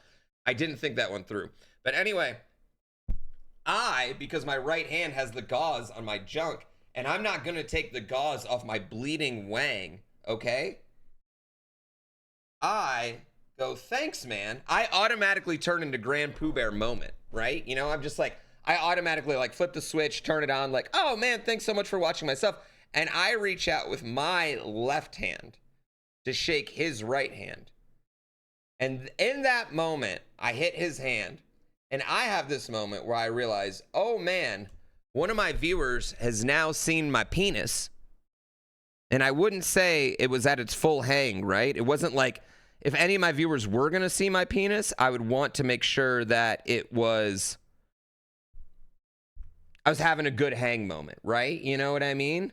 I didn't think that one through. But anyway, because my right hand has the gauze on my junk, and I'm not going to take the gauze off my bleeding wang, okay? I go, thanks, man. I automatically turn into GrandPooBear moment, right? You know, I'm just like, I automatically like flip the switch, turn it on, like, oh man, thanks so much for watching my stuff. And I reach out with my left hand to shake his right hand. And in that moment, I hit his hand. And I have this moment where I realize, oh man, one of my viewers has now seen my penis. And I wouldn't say it was at its full hang, right? It wasn't like, if any of my viewers were going to see my penis, I would want to make sure that I was having a good hang moment, right? You know what I mean?